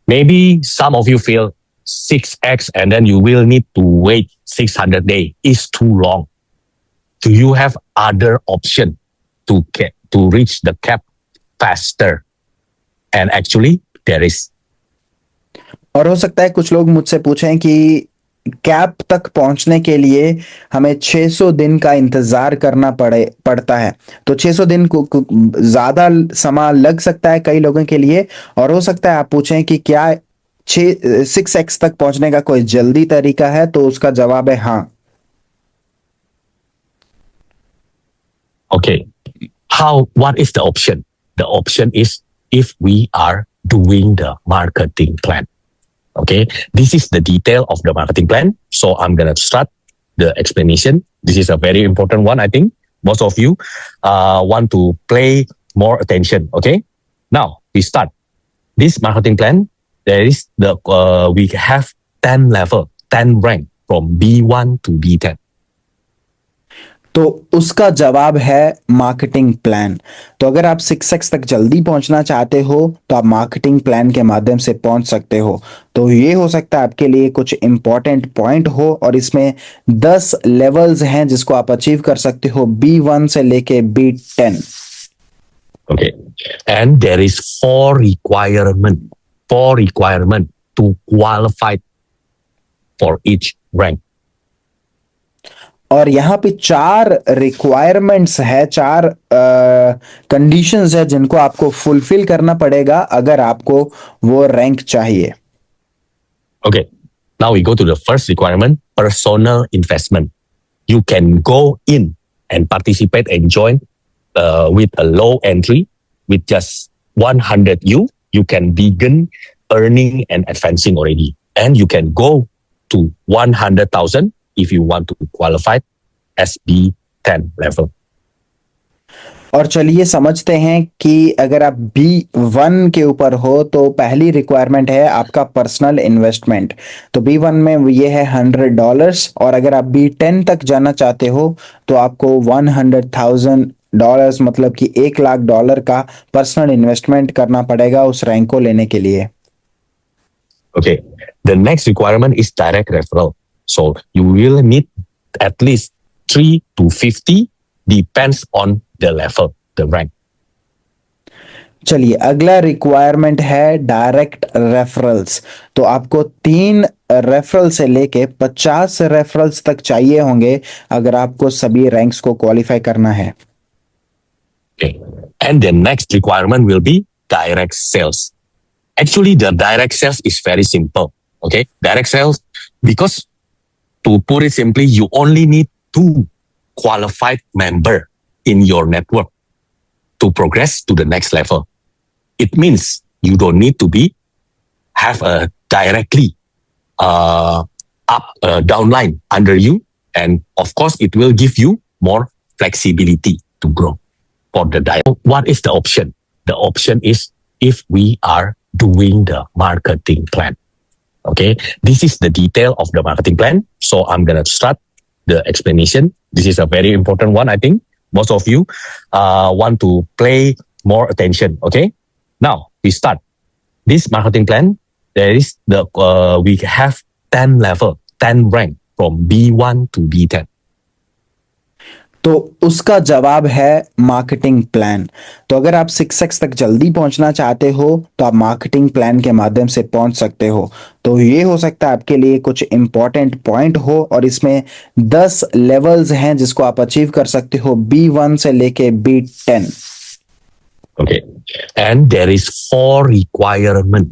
maybe some of you feel 6x and then you will need to wait 600 days is too long. Do you have other option to reach the cap faster? And actually there is. और हो सकता है कुछ लोग मुझसे पूछें कि cap तक पहुंचने के लिए हमें 600 दिन का इंतजार करना पड़ता है। तो 600 दिन को ज्यादा समय लग सकता है कई लोगों के लिए, और हो सकता है आप पूछें कि क्या 6x तक पहुंचने का कोई जल्दी तरीका है, तो उसका जवाब है हाँ। Okay. What is the option? The option is if we are doing the marketing plan. Okay. This is the detail of the marketing plan. So I'm going to start the explanation. This is a very important one. I think most of you want to pay more attention. Okay. Now we start this marketing plan. There is we have 10 level, 10 rank from B1 to B10. तो उसका जवाब है marketing plan. तो अगर आप 6x तक जल्दी पहुंचना चाहते हो तो आप मार्केटिंग प्लान के माध्यम से पहुंच सकते हो। तो ये हो सकता है आपके लिए कुछ इंपॉर्टेंट पॉइंट हो, और इसमें 10 लेवल्स हैं जिसको आप अचीव कर सकते हो B1 से लेके B10। Okay. And there is four requirement to qualify for each rank. और यहाँ पे 4 रिक्वायरमेंट्स है, 4 कंडीशंस है जिनको आपको फुलफिल करना पड़ेगा अगर आपको वो रैंक चाहिए। Okay. Now we go to the first requirement, personal investment. You can go in and participate and join with a low entry with just 100 U. You can begin earning and advancing already. And you can go to 100,000 if you want to qualify as B10 level. और चलिए समझते हैं कि अगर आप B1 के ऊपर हो तो पहली रिक्वायरमेंट है आपका पर्सनल इन्वेस्टमेंट। तो B1 में ये है $100, और अगर आप B10 तक जाना चाहते हो तो आपको $100,000 मतलब कि $1,00,000 का पर्सनल इन्वेस्टमेंट करना पड़ेगा उस रैंक को लेने के लिए। Okay. The next requirement is direct referral. So you will need at least 3 to 50, depends on the level, the rank. चलिए अगला रिक्वायरमेंट है डायरेक्ट रेफरल्स। तो आपको 3 रेफरल से लेके 50 रेफरल्स तक चाहिए होंगे अगर आपको सभी रैंक्स को क्वालिफाई करना है। Okay. And the next requirement will be direct sales. Actually, the direct sales is very simple. Okay. Direct sales, because to put it simply, you only need 2 qualified member in your network to progress to the next level. It means you don't need to have a directly downline under you, and of course it will give you more flexibility to grow. For the what is the option? The option is if we are doing the marketing plan. Okay, this is the detail of the marketing plan. So I'm gonna start the explanation. This is a very important one. I think most of you want to pay more attention. Okay, now we start this marketing plan. There is we have 10 level, 10 rank from B1 to B10. तो उसका जवाब है marketing plan. तो अगर आप 6x तक जल्दी पहुंचना चाहते हो तो आप मार्केटिंग प्लान के माध्यम से पहुंच सकते हो। तो ये हो सकता है आपके लिए कुछ इंपॉर्टेंट पॉइंट हो, और इसमें 10 लेवल्स हैं जिसको आप अचीव कर सकते हो B1 से लेके B10। Okay. And there is four requirement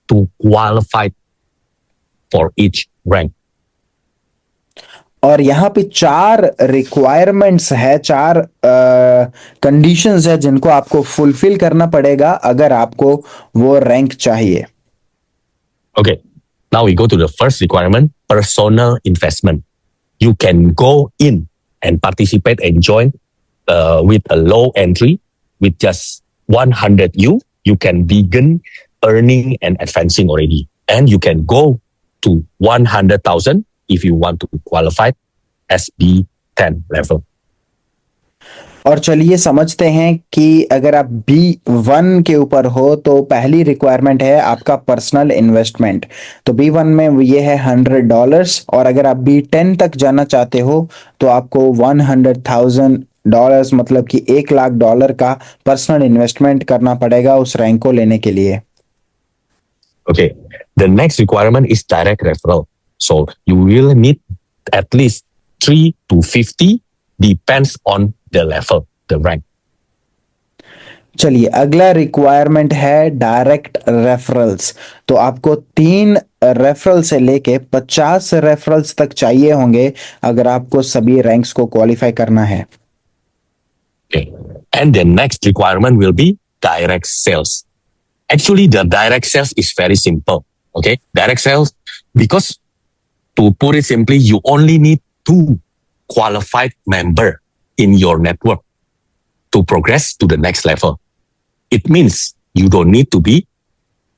to qualify for each rank. और यहाँ पे 4 रिक्वायरमेंट्स है, 4 कंडीशंस है जिनको आपको फुलफिल करना पड़ेगा अगर आपको वो रैंक चाहिए। Okay. Now we go to the first requirement, personal investment. You can go in and participate and join with a low entry with just 100 U. You can begin earning and advancing already. And you can go to 100,000 if you want to qualify as B10 level. और चलिए समझते हैं कि अगर आप B1 के ऊपर हो तो पहली रिक्वायरमेंट है आपका पर्सनल इन्वेस्टमेंट। तो B1 में ये है $100, और अगर आप B10 तक जाना चाहते हो तो आपको $100,000 मतलब कि $1,00,000 का पर्सनल इन्वेस्टमेंट करना पड़ेगा उस रैंक को लेने के लिए। Okay. The next requirement is direct referral. So you will need at least 3 to 50, depends on the level, the rank. चलिए, अगला रिक्वायरमेंट है डायरेक्ट रेफरल्स। तो आपको 3 रेफरल से लेके 50 रेफरल्स तक चाहिए होंगे अगर आपको सभी रैंक्स को क्वालिफाई करना है। Okay. And the next requirement will be direct sales. Actually, the direct sales is very simple. Okay. Direct sales, because to put it simply, you only need 2 qualified member in your network to progress to the next level. It means you don't need to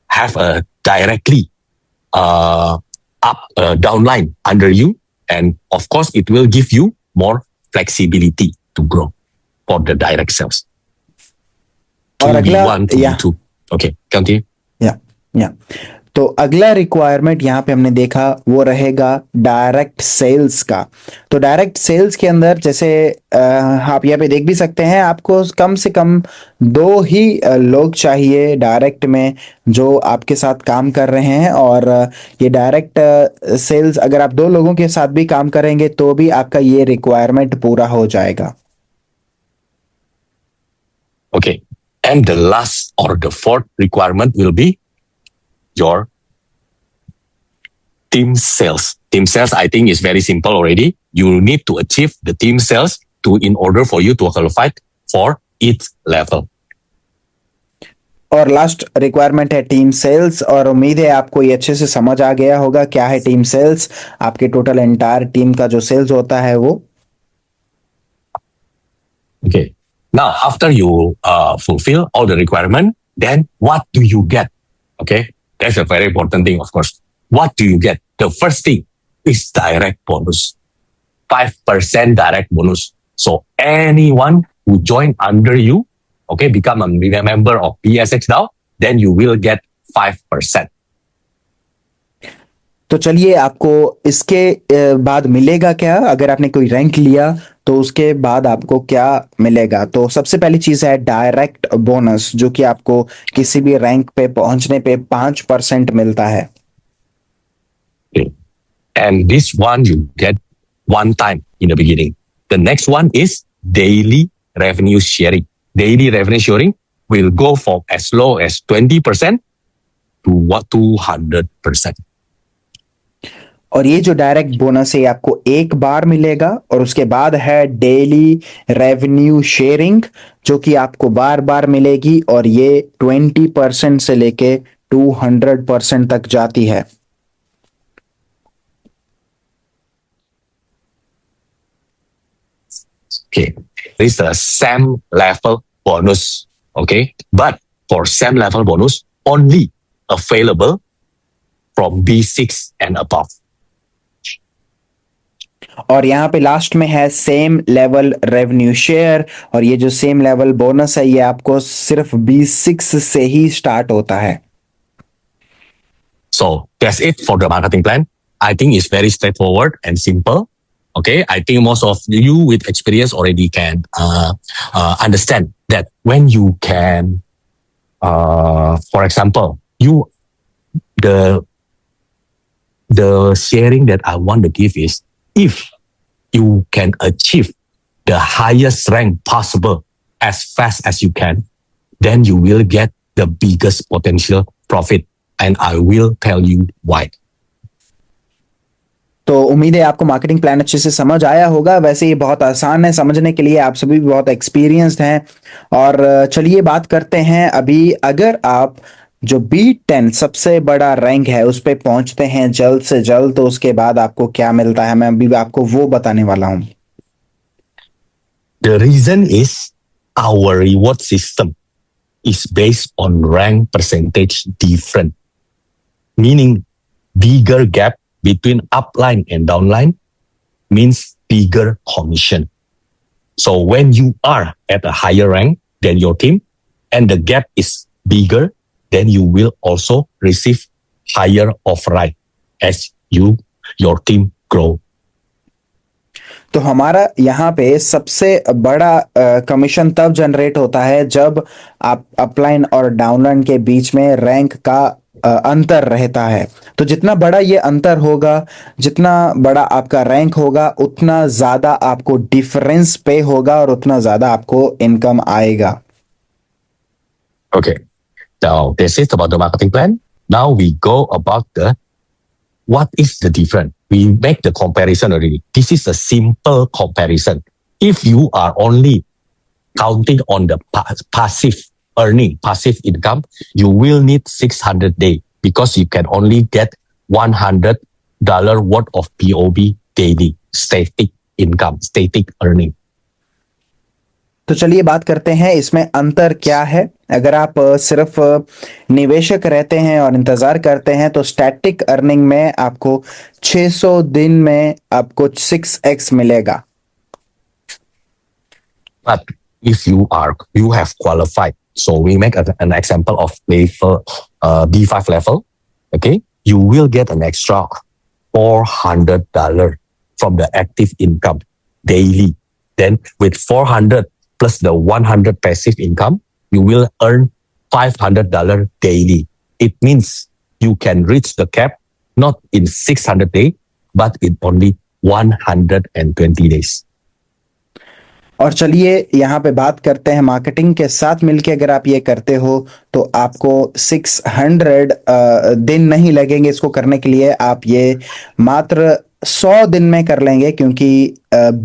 have a directly downline under you, and of course it will give you more flexibility to grow for the direct sales. और अगला 2v1, 2v2. Okay, continue. या तो अगला requirement यहाँ पे हमने देखा वो रहेगा डायरेक्ट सेल्स का। तो डायरेक्ट सेल्स के अंदर जैसे आप यहाँ पे देख भी सकते हैं, आपको कम से कम 2 ही लोग चाहिए डायरेक्ट में जो आपके साथ काम कर रहे हैं। और ये डायरेक्ट सेल्स अगर आप 2 लोगों के साथ भी काम करेंगे तो भी आपका ये रिक्वायरमेंट पूरा हो जाएगा। Okay, and the last or the 4th requirement will be your team sales. Team sales, I think, is very simple already. You need to achieve the team sales in order for you to qualify for each level. और last requirement है team sales, और उम्मीद है आपको ये अच्छे से समझ आ गया होगा क्या है टीम सेल्स। आपके टोटल एंटायर टीम का जो सेल्स होता है वो। Okay. Now, after you fulfill all the requirement, then what do you get? Okay, that's a very important thing, of course. What do you get? The first thing is direct bonus, 5% direct bonus. So anyone who join under you, okay, become a member of PSX now, then you will get 5%. तो चलिए, आपको इसके बाद मिलेगा क्या? अगर आपने कोई रैंक लिया तो उसके बाद आपको क्या मिलेगा? तो सबसे पहली चीज है डायरेक्ट बोनस, जो कि आपको किसी भी रैंक पे पहुंचने पे 5% मिलता है। Okay. And this one you get one time in the beginning. The next one is daily revenue sharing. Daily revenue sharing will go from as low as 20% to 200%. और ये जो डायरेक्ट बोनस है आपको एक बार मिलेगा, और उसके बाद है डेली रेवेन्यू शेयरिंग, जो कि आपको बार बार मिलेगी, और ये 20% से लेके 200% तक जाती है। Okay, this is a SAM level bonus. Okay, but for SAM level bonus only available from B6 and above. और यहाँ पे लास्ट में है सेम लेवल रेवेन्यू शेयर, और ये जो सेम लेवल बोनस है ये आपको सिर्फ B6 से ही स्टार्ट होता है। So that's it for the marketing plan. I think it's very straightforward and simple. Okay, I think most of you with experience already can understand that when you can, for example, the sharing that I want to give is, if you can achieve the highest rank possible as fast as you can, then you will get the biggest potential profit. And I will tell you why. तो उम्मीद है आपको marketing plan अच्छे से समझ आया होगा। वैसे ये बहुत आसान है समझने के लिए, आप सभी भी बहुत एक्सपीरियंस्ड हैं। और चलिए बात करते हैं अभी, अगर आप जो B10 सबसे बड़ा रैंक है उस पे पहुंचते हैं जल्द से जल्द, तो उसके बाद आपको क्या मिलता है, मैं अभी आपको वो बताने वाला हूं। The reason is our reward system is based on rank percentage different, meaning bigger gap between upline and downline means bigger commission. So when you are at a higher rank than your team and the gap is bigger, then you will also receive higher offer right as your team grow. तो हमारा यहाँ पे सबसे बड़ा commission तब generate होता है जब आप अपलाइन और डाउनलाइन के बीच में रैंक का अंतर रहता है। तो जितना बड़ा ये अंतर होगा, जितना बड़ा आपका रैंक होगा, उतना ज़्यादा आपको डिफरेंस पे होगा और उतना ज़्यादा आपको इनकम आएगा। Okay. Now, this is about the marketing plan. Now we go about the what is the difference. We make the comparison already. This is a simple comparison. If you are only counting on the passive earning, passive income, you will need 600 days because you can only get $100 worth of POB daily, static income, static earning. तो चलिए बात करते हैं इसमें अंतर क्या है। अगर आप सिर्फ निवेशक रहते हैं और इंतजार करते हैं तो स्टैटिक अर्निंग में आपको 600 दिन में आपको 6x मिलेगा। But if you have qualified, so we make an example of level B5 level, okay, you will get an extra $400 from the active income daily. Then with 400 plus the 100 passive income, you will earn $500 daily. It means you can reach the cap not in 600 days, but in only 120 days. और चलिए यहाँ पे बात करते हैं marketing के साथ मिलके अगर आप ये करते हो तो आपको 600 दिन नहीं लगेंगे इसको करने के लिए। आप ये मात्र 100 दिन में कर लेंगे, क्योंकि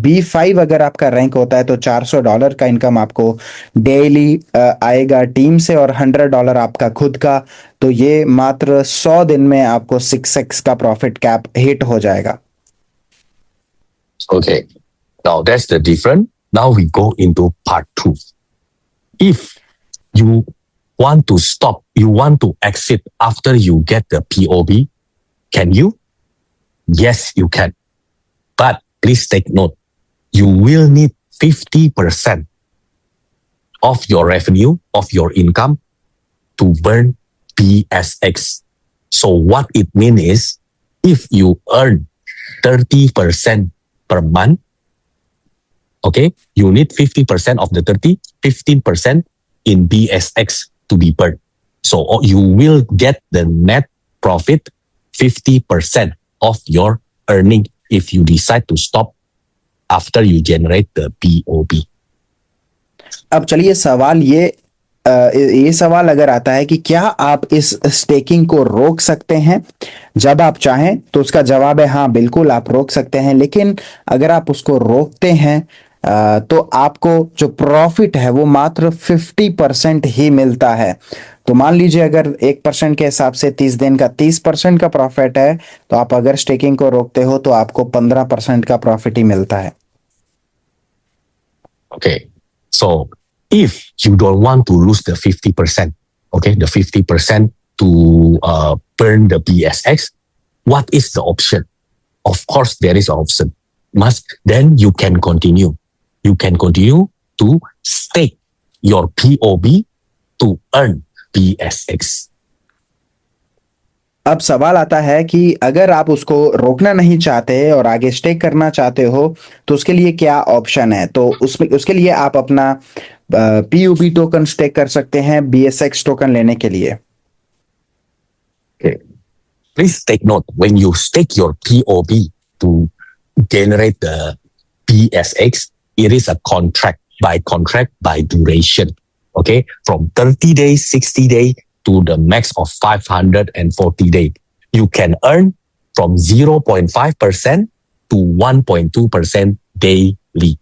B5 अगर आपका रैंक होता है तो $400 का इनकम आपको डेली आएगा टीम से और $100 आपका खुद का। तो ये मात्र 100 दिन में आपको 6x का प्रॉफिट कैप हिट हो जाएगा। Okay, now that's the difference. Now we go into part 2. If you want to stop, you want to exit after you get the POB, can you? Yes, you can. But please take note, you will need 50% of your revenue, of your income to burn PSX. So what it means is, if you earn 30% per month, okay, you need 50% of the 30, 15% in BSX to be burned. So you will get the net profit 50% of your earning if you decide to stop after you generate the POB. अब चलिए सवाल ये सवाल अगर आता है कि क्या आप इस स्टेकिंग को रोक सकते हैं जब आप चाहें, तो उसका जवाब है हाँ, बिल्कुल आप रोक सकते हैं। लेकिन अगर आप उसको रोकते हैं तो आपको जो प्रॉफिट है वो मात्र 50% ही मिलता है। तो मान लीजिए अगर 1% के हिसाब से 30 दिन का 30% का प्रॉफिट है, तो आप अगर स्टेकिंग को रोकते हो तो आपको 15% का प्रॉफिट ही मिलता है। Okay, so if you don't want to lose the 50%, okay, the 50% to burn the BSX, what is the option? Of course, there is an option. Then you can continue. You can continue to stake your POB to earn BSX. अब सवाल आता है कि अगर आप उसको रोकना नहीं चाहते और आगे स्टेक करना चाहते हो तो उसके लिए क्या ऑप्शन है। तो उसके लिए आप अपना POB टोकन स्टेक कर सकते हैं BSX टोकन लेने के लिए। Okay. Please take note, when you stake your POB to generate the BSX, it is a contract by duration. Okay, from 30 days, 60 days to the max of 540 days. You can earn from 0.5% to 1.2% daily.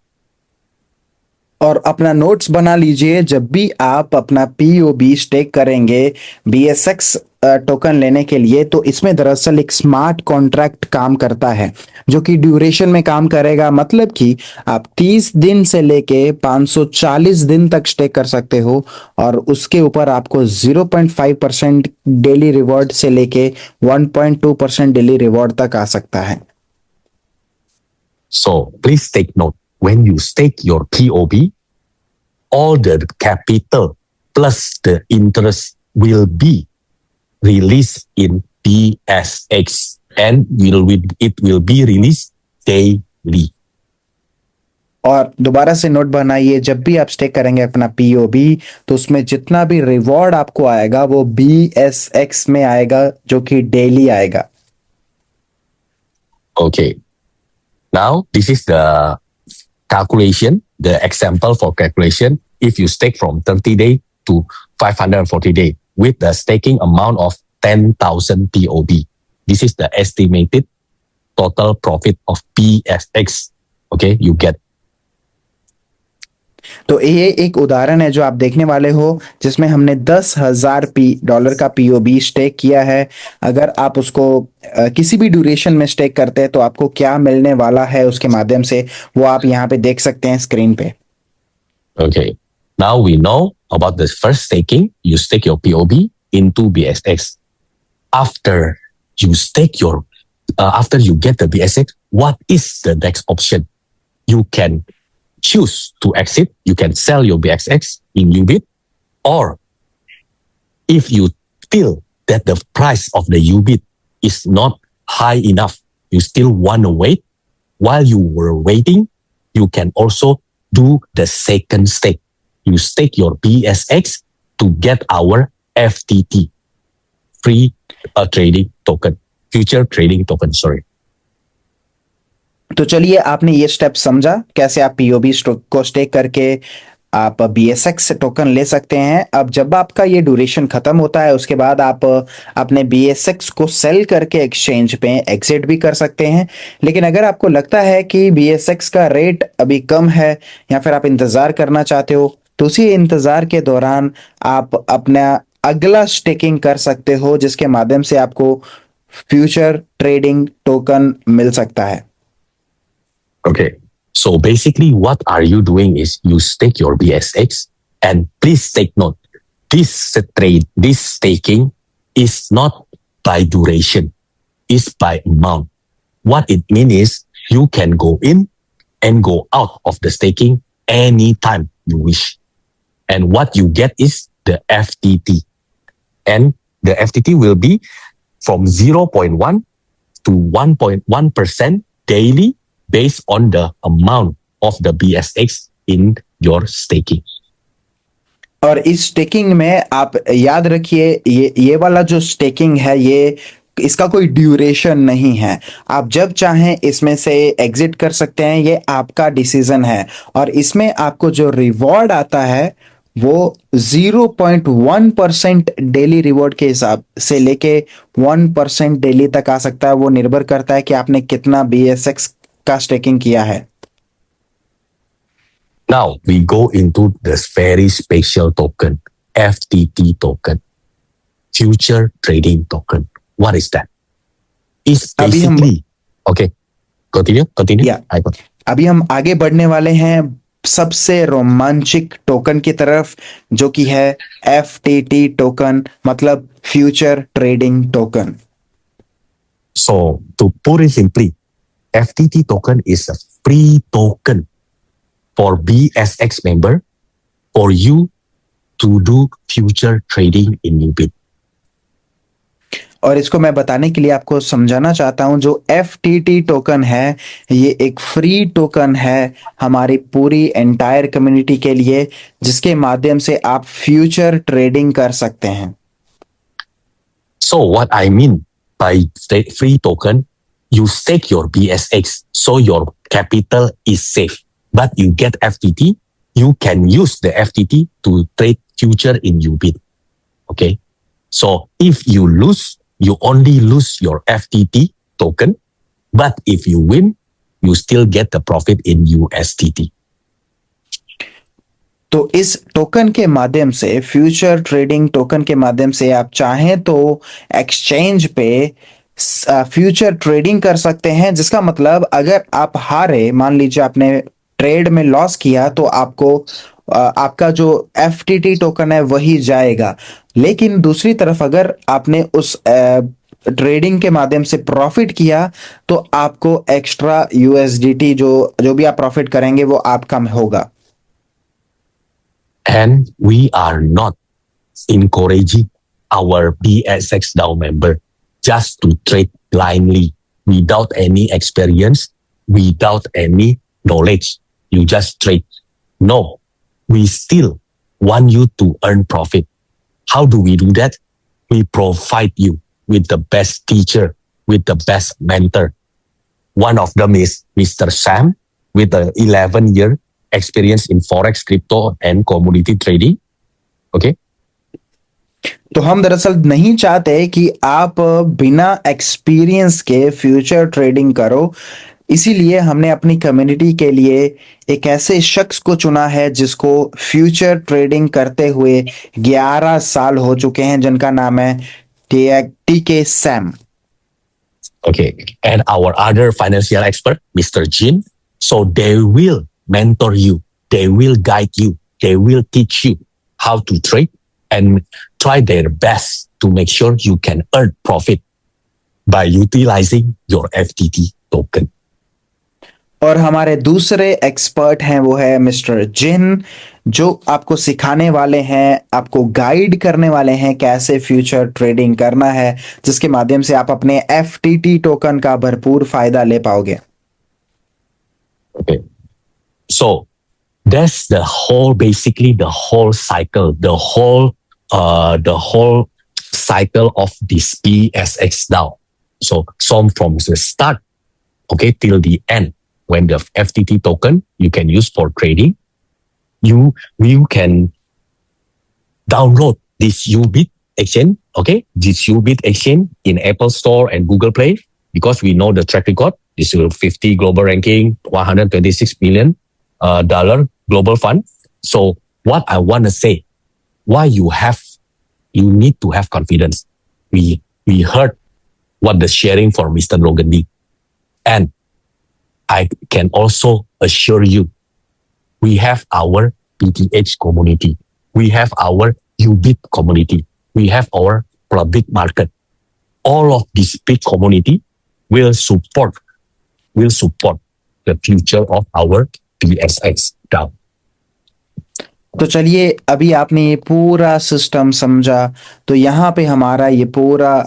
और अपना notes बना लीजिए, जब भी आप अपना POB stake करेंगे BSX token लेने के लिए, तो इसमें दरअसल एक स्मार्ट कॉन्ट्रैक्ट काम करता है जो कि ड्यूरेशन में काम करेगा। मतलब कि आप 30 दिन से लेके 540 दिन तक स्टेक कर सकते हो और उसके ऊपर आपको 0.5% डेली रिवॉर्ड से लेके 1.2% डेली रिवॉर्ड तक आ सकता है। So please take note, when you stake your POB, all the capital plus the interest will be released in BSX and it will be released daily. और दोबारा से नोट बनाइए, जब भी आप स्टेक करेंगे अपना पीओबी तो उसमें जितना भी रिवॉर्ड आपको आएगा वो BSX में आएगा, जो कि डेली आएगा। Okay. Now, this is the calculation, the example for calculation. If you stake from 30 day to 540 day with the staking amount of 10,000 POB. This is the estimated total profit of BSX. Okay, you get. तो ये एक उदाहरण है जो आप देखने वाले हो, जिसमें हमने $10,000 का पीओबी स्टेक किया है। अगर आप उसको किसी भी ड्यूरेशन में स्टेक करते हैं तो आपको क्या मिलने वाला है उसके माध्यम से, वो आप यहाँ पे देख सकते हैं स्क्रीन पे। Okay. Now we know about the first staking. You stake your POB into BSX. After you stake your, after you get the BSX, what is the next option? You can choose to exit. You can sell your BSX in UBIT, or if you feel that the price of the UBIT is not high enough, you still want to wait. While you were waiting, you can also do the second stake. You stake your BSX to get our FTT, free trading token, future trading token. Sorry. तो चलिए, आपने ये step समझा कैसे आप POB को stake करके आप BSX टोकन ले सकते हैं। अब जब आपका ये ड्यूरेशन खत्म होता है उसके बाद आप अपने BSX को सेल करके एक्सचेंज पे एग्जिट भी कर सकते हैं। लेकिन अगर आपको लगता है कि BSX का रेट अभी कम है या फिर आप इंतज़ार करना चाहते हो, तो उसी इंतज़ार के दौरान आप अपना अगला स्टेकिंग कर सकते हो, जिसके माध्यम से आपको फ्यूचर ट्रेडिंग टोकन मिल सकता है। Okay. So basically what are you doing is you stake your BSX, and please take note, this staking is not by duration, it's by amount. What it means is you can go in and go out of the staking anytime you wish. And what you get is the FTT. And the FTT will be from 0.1 to 1.1% daily based on the amount of the BSX in your staking. और इस staking में आप याद रखिए, ये वाला जो staking है ये इसका कोई ड्यूरेशन नहीं है। आप जब चाहें इसमें से एग्जिट कर सकते हैं, ये आपका डिसीजन है। और इसमें आपको जो रिवॉर्ड आता है वो 0.1% डेली रिवॉर्ड के हिसाब से लेके 1% डेली तक आ सकता है। वो निर्भर करता है कि आपने कितना BSX का स्टेकिंग किया है। Now we go into this very special token, FTT token, future trading token. What is that? It's basically okay. Continue. Yeah. अभी हम आगे बढ़ने वाले हैं सबसे रोमांचक टोकन की तरफ, जो कि है FTT टोकन, मतलब future trading token. So to put it simply, FTT token is a free token for BSX member for you to do future trading in UBIT. और इसको मैं बताने के लिए आपको समझाना चाहता हूं, जो FTT टोकन है ये एक फ्री टोकन है हमारी पूरी एंटायर कम्युनिटी के लिए, जिसके माध्यम से आप फ्यूचर ट्रेडिंग कर सकते हैं। So what I mean by free token, you stake your BSX, so your capital is safe, but you get FTT. You can use the FTT to trade future in UBIT. Okay, so if you lose, you only lose your FTT token, but if you win, you still get the profit in USDT. तो इस token के माध्यम से, future trading token के माध्यम से आप चाहें तो एक्सचेंज पे फ्यूचर ट्रेडिंग कर सकते हैं। जिसका मतलब अगर आप हारे, मान लीजिए आपने ट्रेड में लॉस किया, तो आपको आपका जो FTT टोकन है वही जाएगा। लेकिन दूसरी तरफ अगर आपने उस ट्रेडिंग के माध्यम से प्रॉफिट किया तो आपको एक्स्ट्रा USDT जो भी आप प्रॉफिट करेंगे वो आपका होगा। And we are not encouraging our BSX DAO member just to trade blindly without any experience, without any knowledge. you just trade. No, we still want you to earn profit. How do we do that? We provide you with the best teacher, with the best mentor. One of them is Mr. Sam with an 11-year experience in Forex, crypto and commodity trading. Okay. तो हम दरअसल नहीं चाहते कि आप बिना experience के future trading करो, इसीलिए हमने अपनी कम्युनिटी के लिए एक ऐसे शख्स को चुना है जिसको फ्यूचर ट्रेडिंग करते हुए 11 साल हो चुके हैं, जिनका नाम है टीके Sam. Okay. And our other financial expert, Mr. Jin. So they will mentor you. They will guide you. They will teach you how to trade and try their best to make sure you can earn profit by utilizing your FTT token. और हमारे दूसरे expert हैं, वो है mister जिन, जो आपको सिखाने वाले हैं, आपको गाइड करने वाले हैं कैसे फ्यूचर ट्रेडिंग करना है, जिसके माध्यम से आप अपने FTT टोकन का भरपूर फायदा ले पाओगे. Okay. So that's basically the whole cycle, the whole cycle of this BSX DAO. So from the start, okay, till the end, when the FTT token you can use for trading, you can download this Ubit exchange, okay, this Ubit exchange in Apple Store and Google Play, because we know the track record. This is 50 global ranking, $126 million global fund. So what I want to say, why you need to have confidence. We heard what the sharing for Mr. Logan did. And I can also assure you, we have our PTH community. We have our UBIT community. We have our public market. All of this big community will support the future of our BSX DAO. तो चलिए, अभी आपने ये पूरा system समझा, तो यहाँ पे हमारा ये पूरा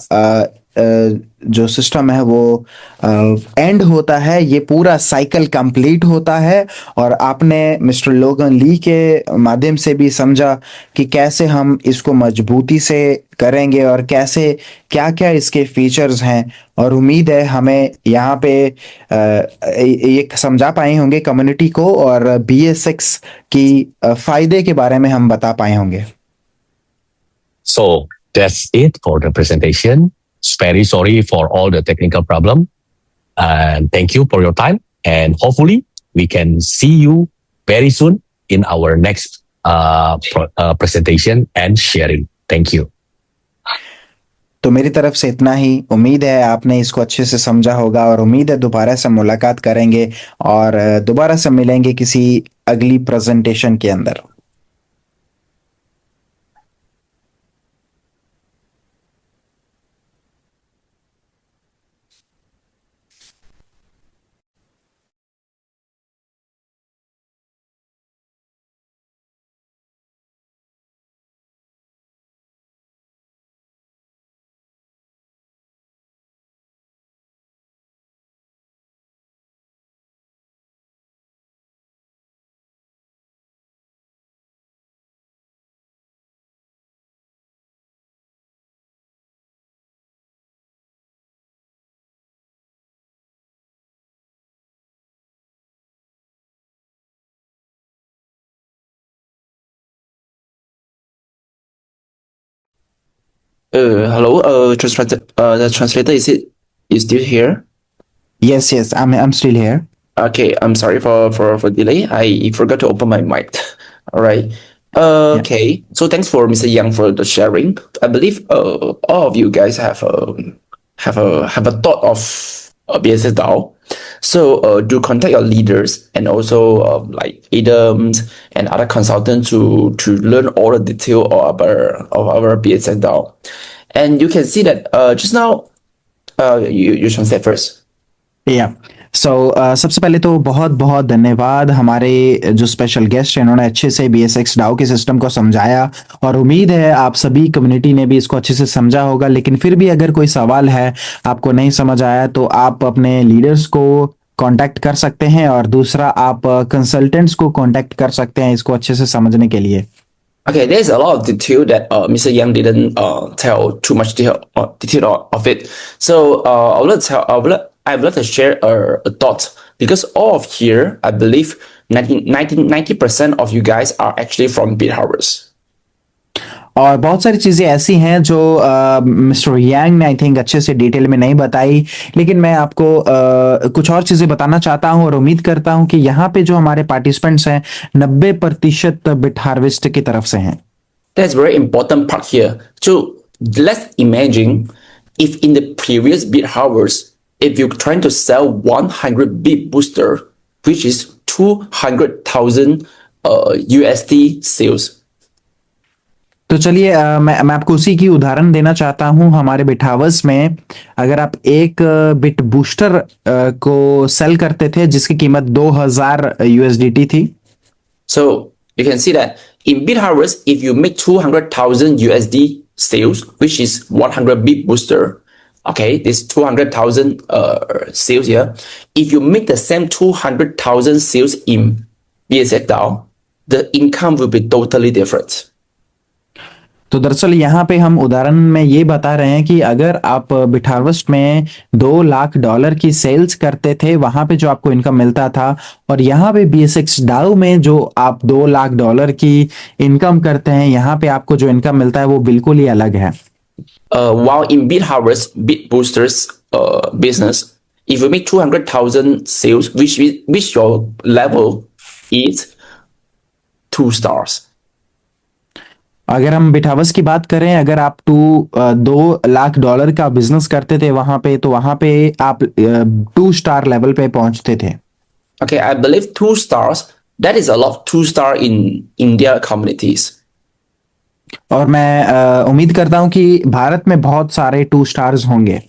जो सिस्टम है वो एंड होता है, ये पूरा साइकिल कंप्लीट होता है. और आपने मिस्टर लोगन ली के माध्यम से भी समझा कि कैसे हम इसको मजबूती से करेंगे और कैसे क्या क्या इसके फीचर्स हैं. और उम्मीद है हमें यहाँ पे ये समझा पाए होंगे कम्युनिटी को, और BSX की फायदे के बारे में हम बता पाए होंगे. So that's it for the presentation. Very sorry for all the technical problem. And thank you for your time. And hopefully we can see you very soon in our next presentation and sharing. Thank you. तो मेरी तरफ से इतना ही. उम्मीद है आपने इसको अच्छे से समझा होगा, और उम्मीद है दोबारा से मुलाकात करेंगे और दोबारा से मिलेंगे किसी अगली प्रेजेंटेशन के अंदर. Hello, the translator, is still here? Yes, I'm still here. Okay, I'm sorry for delay. I forgot to open my mic. All right. Okay. So thanks for Mr. Yang for the sharing. I believe all of you guys have a thought of BSS DAO. So do contact your leaders and also like ADAMs and other consultants to learn all the detail of our BSS DAO. And you can see that just now you translate first. Yeah. सो सबसे पहले तो बहुत बहुत धन्यवाद. हमारे जो special guest हैं उन्होंने अच्छे से BSX DAO के सिस्टम को समझाया, और उम्मीद है आप सभी कम्युनिटी ने भी इसको अच्छे से समझा होगा. लेकिन फिर भी अगर कोई सवाल है, आपको नहीं समझ आया, तो आप अपने लीडर्स को कांटेक्ट कर सकते हैं, और दूसरा आप कंसल्टेंट्स को कांटेक्ट कर सकते हैं इसको अच्छे से समझने के लिए। Okay, there's a lot of detail that Mr. Yang didn't tell too much detail of it. So I would like to share a thought, because all of here, I believe 90% of you guys are actually from BitHarvest. और बहुत सारी चीजें ऐसी हैं जो mister यांग ने I think अच्छे से डिटेल में नहीं बताई, लेकिन मैं आपको कुछ और चीजें बताना चाहता हूं, और उम्मीद करता हूं कि यहाँ पे जो हमारे पार्टिसिपेंट्स हैं 90% बिट हार्वेस्ट की तरफ से हैं। That's very important part here. So let's imagine if in the previous bit harvest, if you're trying to sell 100 bit booster, which is 200,000 USD sales. तो चलिए मैं आपको उसी की उदाहरण देना चाहता हूं। हमारे बिटहावर्स में अगर आप एक बिट बूस्टर को सेल करते थे जिसकी कीमत 2000 USDT थी। So you can see that in BitHarvest, if you make 200,000 USD sales, which is 100 bit booster, okay, this 200,000 sales here. If you make the same 200,000 sales in BSX DAO, the income will be totally different. तो दरअसल यहाँ पे हम उदाहरण में ये बता रहे हैं कि अगर आप बिटहार्वेस्ट में $2 लाख की सेल्स करते थे, वहां पे जो आपको इनकम मिलता था, और यहाँ पे BSX DAO में जो आप $2 लाख की इनकम करते हैं, यहाँ पे आपको जो इनकम मिलता है वो बिल्कुल ही अलग है। While in BitHarvest, Bit Boosters business, if you make 200,000 sales, which your level is 2 stars. अगर हम बिटहावर्स की बात करें, अगर आप $2 लाख का बिजनेस करते थे वहां पे, तो वहां पे आप 2 स्टार लेवल पे पहुंचते थे। Okay, I believe 2 stars. That is a lot. 2 star in India communities. और मैं उम्मीद करता हूं कि भारत में बहुत सारे 2 स्टार्स होंगे।